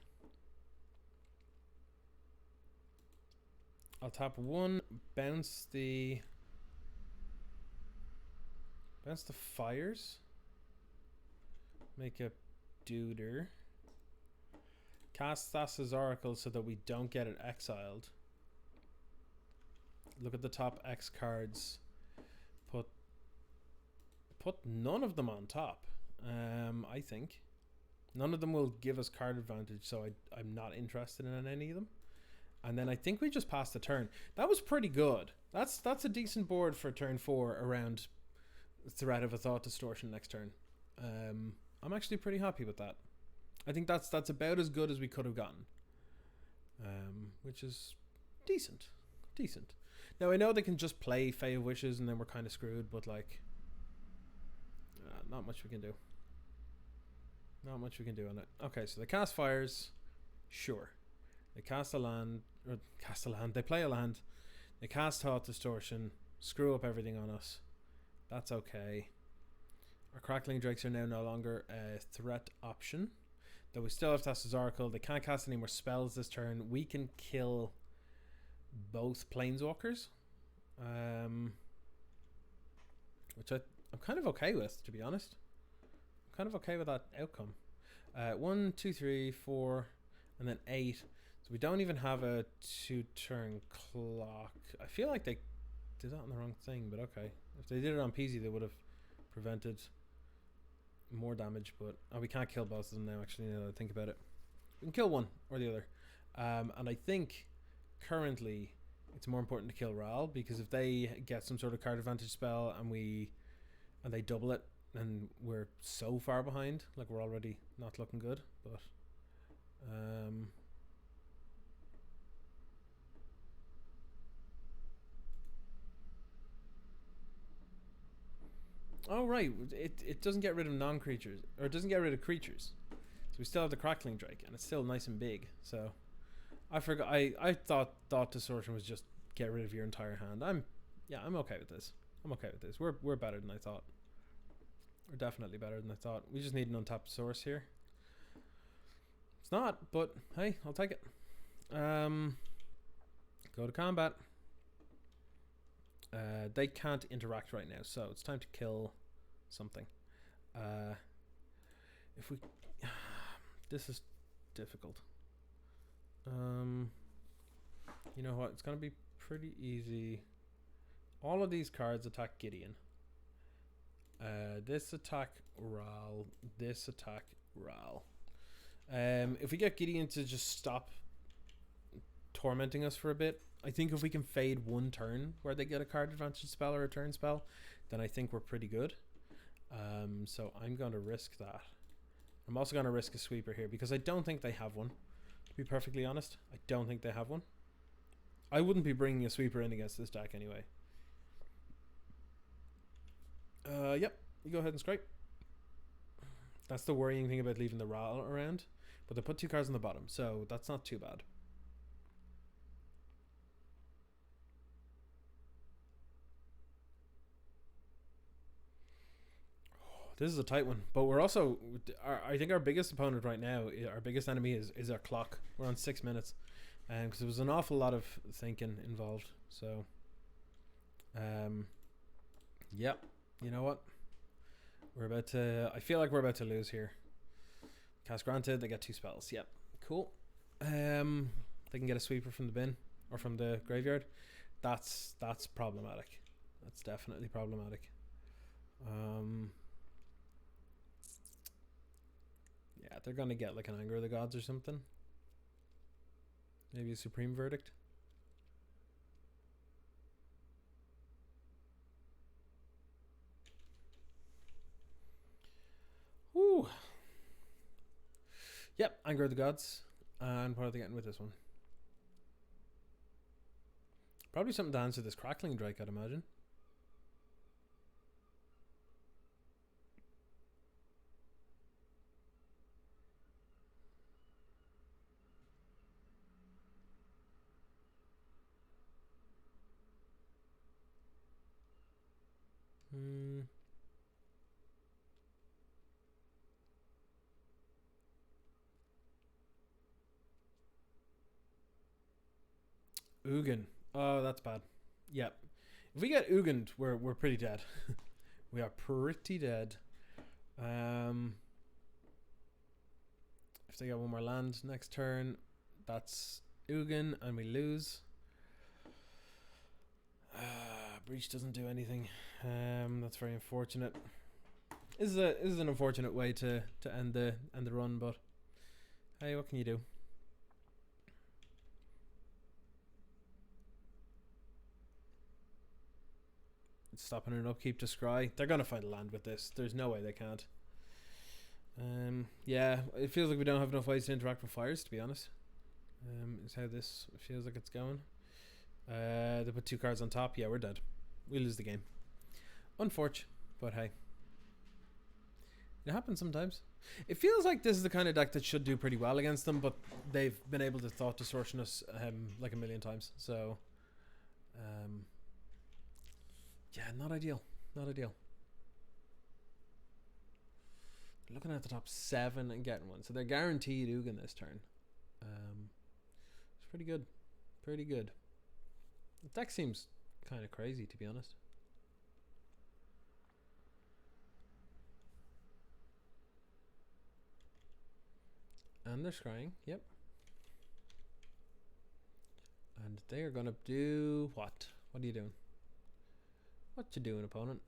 Speaker 1: I'll tap 1, bounce the fires. Make a Duder. Cast Thassa's Oracle so that we don't get it exiled. Look at the top X cards. Put none of them on top. I think none of them will give us card advantage, so I'm not interested in any of them. And then I think we just passed the turn. That was pretty good. That's a decent board for turn 4 around threat of a thought distortion next turn. I'm actually pretty happy with that. I think that's about as good as we could have gotten, which is decent. Now I know they can just play Fae of Wishes and then we're kind of screwed, but like, not much we can do. Not much we can do on it. Okay, so they cast fires. Sure. They cast a land. They play a land. They cast Thought Distortion, screw up everything on us. That's okay. Our Crackling Drakes are now no longer a threat option. Though we still have Thassa's Oracle. They can't cast any more spells this turn. We can kill both Planeswalkers. Which I'm kind of okay with, to be honest. I'm kind of okay with that outcome. 1, 2, 3, 4, and then 8. So we don't even have a 2-turn clock. I feel like they did that on the wrong thing, but okay. If they did it on PZ, they would have prevented more damage. But we can't kill both of them now, actually, now that I think about it. We can kill one or the other. And I think currently it's more important to kill Ral, because if they get some sort of card advantage spell and they double it, and we're so far behind, like we're already not looking good. But oh right, it doesn't get rid of non-creatures, or it doesn't get rid of creatures, so we still have the Crackling Drake, and it's still nice and big. So I forgot. I thought Thought Distortion was just get rid of your entire hand. I'm okay with this. I'm okay with this. We're better than I thought. We're definitely better than I thought. We just need an untapped source here. It's not, but hey, I'll take it. Go to combat. They can't interact right now, so it's time to kill something. If we, this is difficult. You know what? It's gonna be pretty easy. All of these cards attack Gideon. This attack Ral. This attack Ral. If we get Gideon to just stop tormenting us for a bit, I think if we can fade one turn where they get a card advantage spell or a turn spell, then I think we're pretty good. So I'm going to risk that. I'm also going to risk a sweeper here because I don't think they have one. To be perfectly honest, I don't think they have one. I wouldn't be bringing a sweeper in against this deck anyway. Yep, you go ahead and scrape. That's the worrying thing about leaving the Ral around. But they put 2 cards on the bottom, so that's not too bad. This is a tight one, but we're also, I think our biggest opponent right now, our biggest enemy is our clock. We're on 6 minutes, because there was an awful lot of thinking involved. So, yep, you know what? We're about to, I feel like we're about to lose here. Cast granted, they get 2 spells. Yep, cool. They can get a sweeper from the bin or from the graveyard. That's problematic. That's definitely problematic. Yeah, they're gonna get like an Anger of the Gods or something. Maybe a Supreme Verdict. Woo. Yep, Anger of the Gods. And what are they getting with this one? Probably something to answer this Crackling Drake, I'd imagine. Ugin. Oh, that's bad. Yep. If we get Ugin, we're pretty dead. We are pretty dead. If they get one more land next turn, that's Ugin, and we lose. Breach doesn't do anything. That's very unfortunate. This is an unfortunate way to end the run, but hey, what can you do? Stopping an upkeep to scry. They're gonna find a land with this. There's no way they can't. Yeah, it feels like we don't have enough ways to interact with fires, to be honest. Is how this feels like it's going. They put 2 cards on top. Yeah, we're dead. We lose the game. Unfortunate, but hey. It happens sometimes. It feels like this is the kind of deck that should do pretty well against them, but they've been able to Thought Distortion us like a million times. So, Yeah, not ideal. Not ideal. Looking at the top 7 and getting one, so they're guaranteed Ugin this turn. It's pretty good. Pretty good. The deck seems kind of crazy, to be honest. And they're scrying, yep. And they are gonna do what? What are you doing? What you doing, opponent?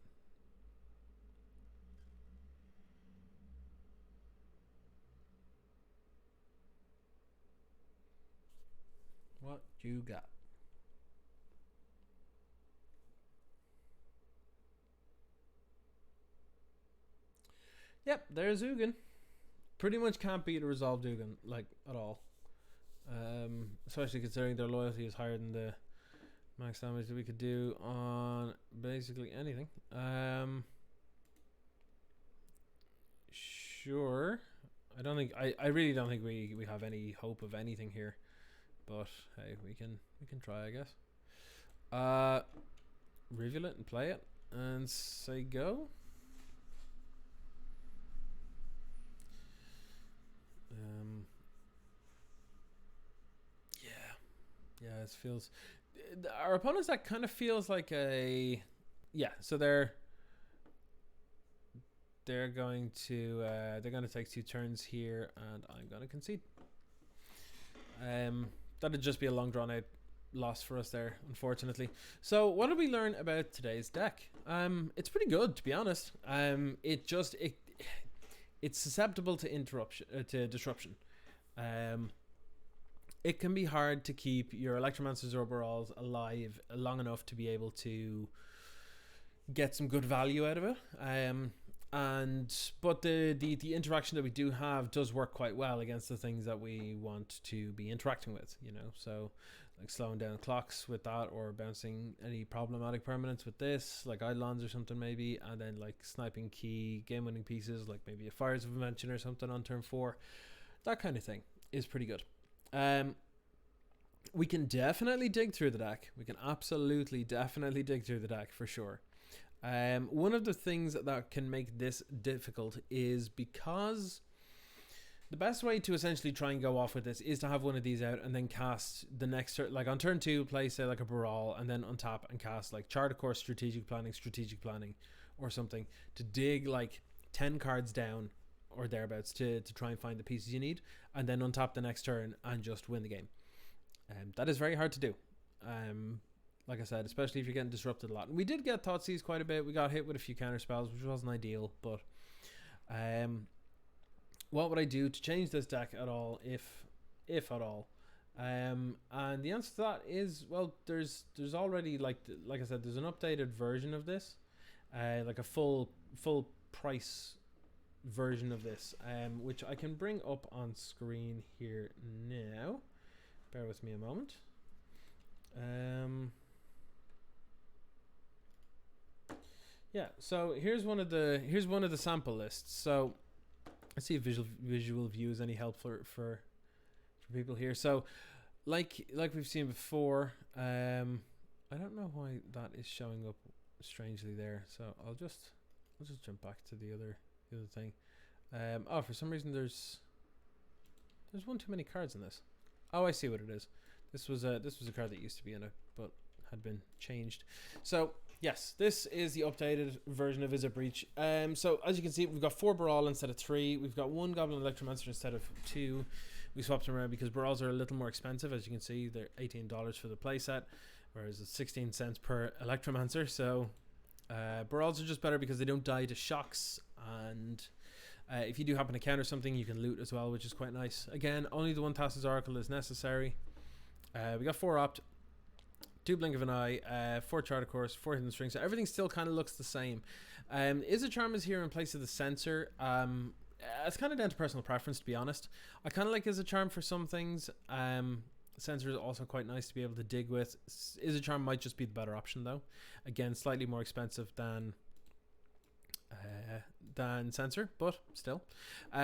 Speaker 1: What you got? Yep, there's Ugin. Pretty much can't beat a resolved Ugin, like, at all. Especially considering their loyalty is higher than the max damage that we could do on basically anything. Sure. I really don't think we have any hope of anything here. But hey, we can try, I guess. Reveal it and play it and say go. Yeah, it feels. Our opponents, that kind of feels like a. Yeah, so they're going to take 2 turns here, and I'm going to concede. That'd just be a long drawn out loss for us there, unfortunately. So what did we learn about today's deck? It's pretty good, to be honest. It's susceptible to disruption. It can be hard to keep your Electromancers or Barals alive long enough to be able to get some good value out of it. But the interaction that we do have does work quite well against the things that we want to be interacting with, you know. So like slowing down clocks with that, or bouncing any problematic permanents with this, like Eidolons or something maybe, and then like sniping key game-winning pieces, like maybe a Fires of Invention or something on turn 4. That kind of thing is pretty good. We can definitely dig through the deck. We can absolutely definitely dig through the deck for sure. One of the things that can make this difficult is because the best way to essentially try and go off with this is to have one of these out and then cast the next turn, like on turn 2, play say like a Baral, and then untap and cast like Chart of Course, strategic planning, or something to dig like 10 cards down or thereabouts to try and find the pieces you need, and then untap the next turn and just win the game. That is very hard to do. Like I said, especially if you're getting disrupted a lot. And we did get Thoughtseize quite a bit. We got hit with a few counter spells, which wasn't ideal. But what would I do to change this deck at all, if at all? And the answer to that is, well, there's already like I said, there's an updated version of this, like a full price version of this, which I can bring up on screen here now. Bear with me a moment. Yeah, so here's one of the sample lists. So let's see if visual view is any help for people here. So like we've seen before, I don't know why that is showing up strangely there. So I'll just jump back to the other thing. Oh, for some reason there's one too many cards in this. Oh, I see what it is. This was a card that used to be in it, but had been changed. So yes, this is the updated version of Izzet Breach. So as you can see, we've got 4 Baral instead of 3. We've got 1 Goblin Electromancer instead of 2. We swapped them around because Barals are a little more expensive. As you can see, they're $18 for the playset, whereas it's 16 cents per Electromancer. So Barals are just better because they don't die to shocks, and if you do happen to counter something, you can loot as well, which is quite nice. Again, only the 1 Thassa's Oracle is necessary. We got 4 Opt, 2 Blink of an Eye, 4 Chart of Course, 4 Hidden Strings. So everything still kind of looks the same. Izzet Charm is here in place of the Censor. It's kind of down to personal preference, to be honest. I kind of like Izzet Charm for some things. Censor is also quite nice to be able to dig with. Izzet Charm might just be the better option though. Again, slightly more expensive than than Sensor, but still.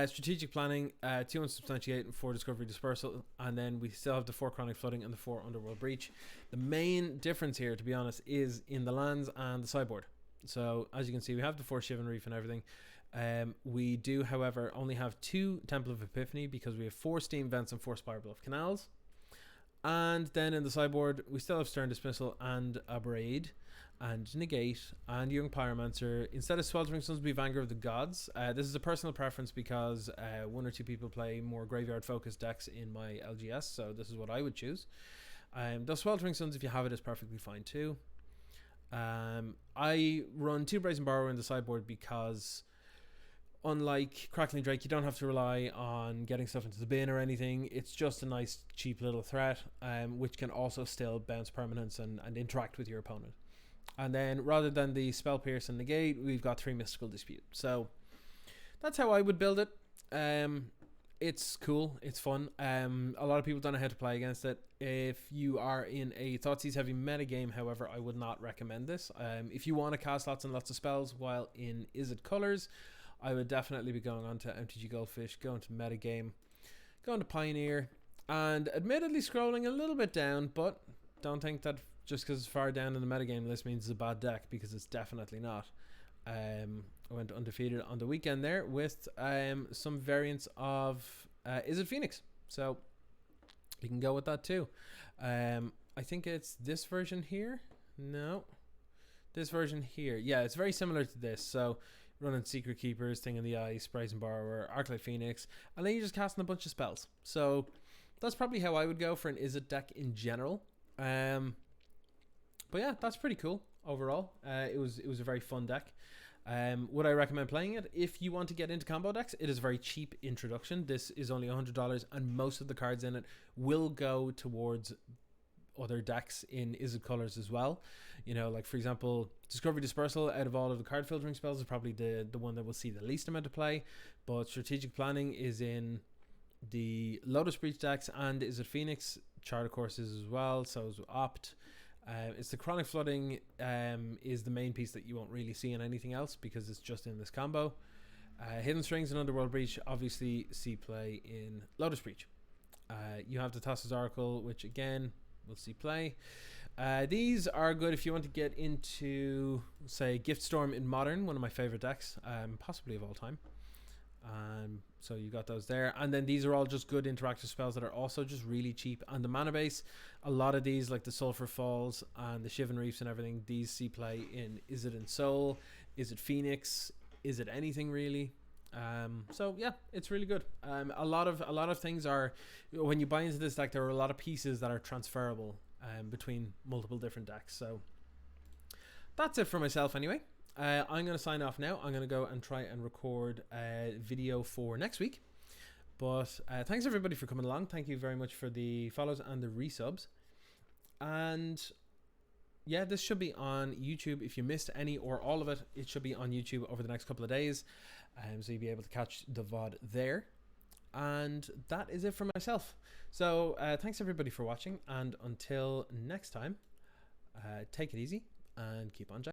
Speaker 1: Strategic Planning, 2 Unsubstantiate, and 4 Discovery Dispersal, and then we still have the 4 Chronic Flooding and the 4 Underworld Breach. The main difference here, to be honest, is in the lands and the sideboard. So as you can see, we have the 4 Shivan Reef and everything. We do, however, only have 2 Temple of Epiphany because we have 4 Steam Vents and 4 Spiral of Canals. And then in the sideboard, we still have Stern Dismissal and Abrade and Negate and Young Pyromancer. Instead of Sweltering Suns, we have Anger of the Gods. This is a personal preference because 1 or 2 people play more graveyard focused decks in my LGS, so this is what I would choose. The Sweltering Suns, if you have it, is perfectly fine too. I run 2 Brazen Borrower in the sideboard because unlike Crackling Drake, you don't have to rely on getting stuff into the bin or anything. It's just a nice cheap little threat, which can also still bounce permanents and interact with your opponent. And then rather than the Spell Pierce and Negate, we've got 3 Mystical Dispute. So that's how I would build it. It's cool, it's fun. A lot of people don't know how to play against it. If you are in a Thoughtseize heavy metagame, however, I would not recommend this. If you want to cast lots and lots of spells while in Izzet Colors, I would definitely be going on to MTG Goldfish, going to metagame, going to Pioneer, and admittedly scrolling a little bit down, but don't think that just because it's far down in the metagame list means it's a bad deck, because it's definitely not. I went undefeated on the weekend there with some variants of Izzet Phoenix, so you can go with that too. I think it's this version here. No, this version here. Yeah, it's very similar to this. So running Secret Keepers, Thing in the Ice, Brazen Borrower, Arclight Phoenix, and then you're just casting a bunch of spells. So that's probably how I would go for an Izzet deck in general. But yeah, that's pretty cool overall. It was a very fun deck. Would I recommend playing it? If you want to get into combo decks, it is a very cheap introduction. This is only $100, and most of the cards in it will go towards other decks in Izzet Colors as well. You know, like for example, Discovery Dispersal out of all of the card filtering spells is probably the one that will see the least amount of play, but Strategic Planning is in the Lotus Breach decks and Izzet Phoenix charter courses as well, so is Opt. It's the Chronic Flooding is the main piece that you won't really see in anything else because it's just in this combo. Hidden Strings and Underworld Breach obviously see play in Lotus Breach. You have the Thassa's Oracle, which again we'll see play. These are good if you want to get into, say, Gift Storm in Modern, one of my favorite decks, possibly of all time. So you got those there, and then these are all just good interactive spells that are also just really cheap. And the mana base, a lot of these like the Sulphur Falls and the Shivan Reefs and everything, these see play in Izzet and Soul, Izzet Phoenix, Izzet anything really. So yeah, it's really good. A lot of things are, when you buy into this deck, there are a lot of pieces that are transferable between multiple different decks. So that's it for myself anyway. I'm going to sign off now. I'm going to go and try and record a video for next week. But thanks everybody for coming along. Thank you very much for the follows and the resubs. And yeah, this should be on YouTube. If you missed any or all of it, it should be on YouTube over the next couple of days. So you'll be able to catch the VOD there. And that is it for myself. So thanks everybody for watching. And until next time, take it easy and keep on jacking.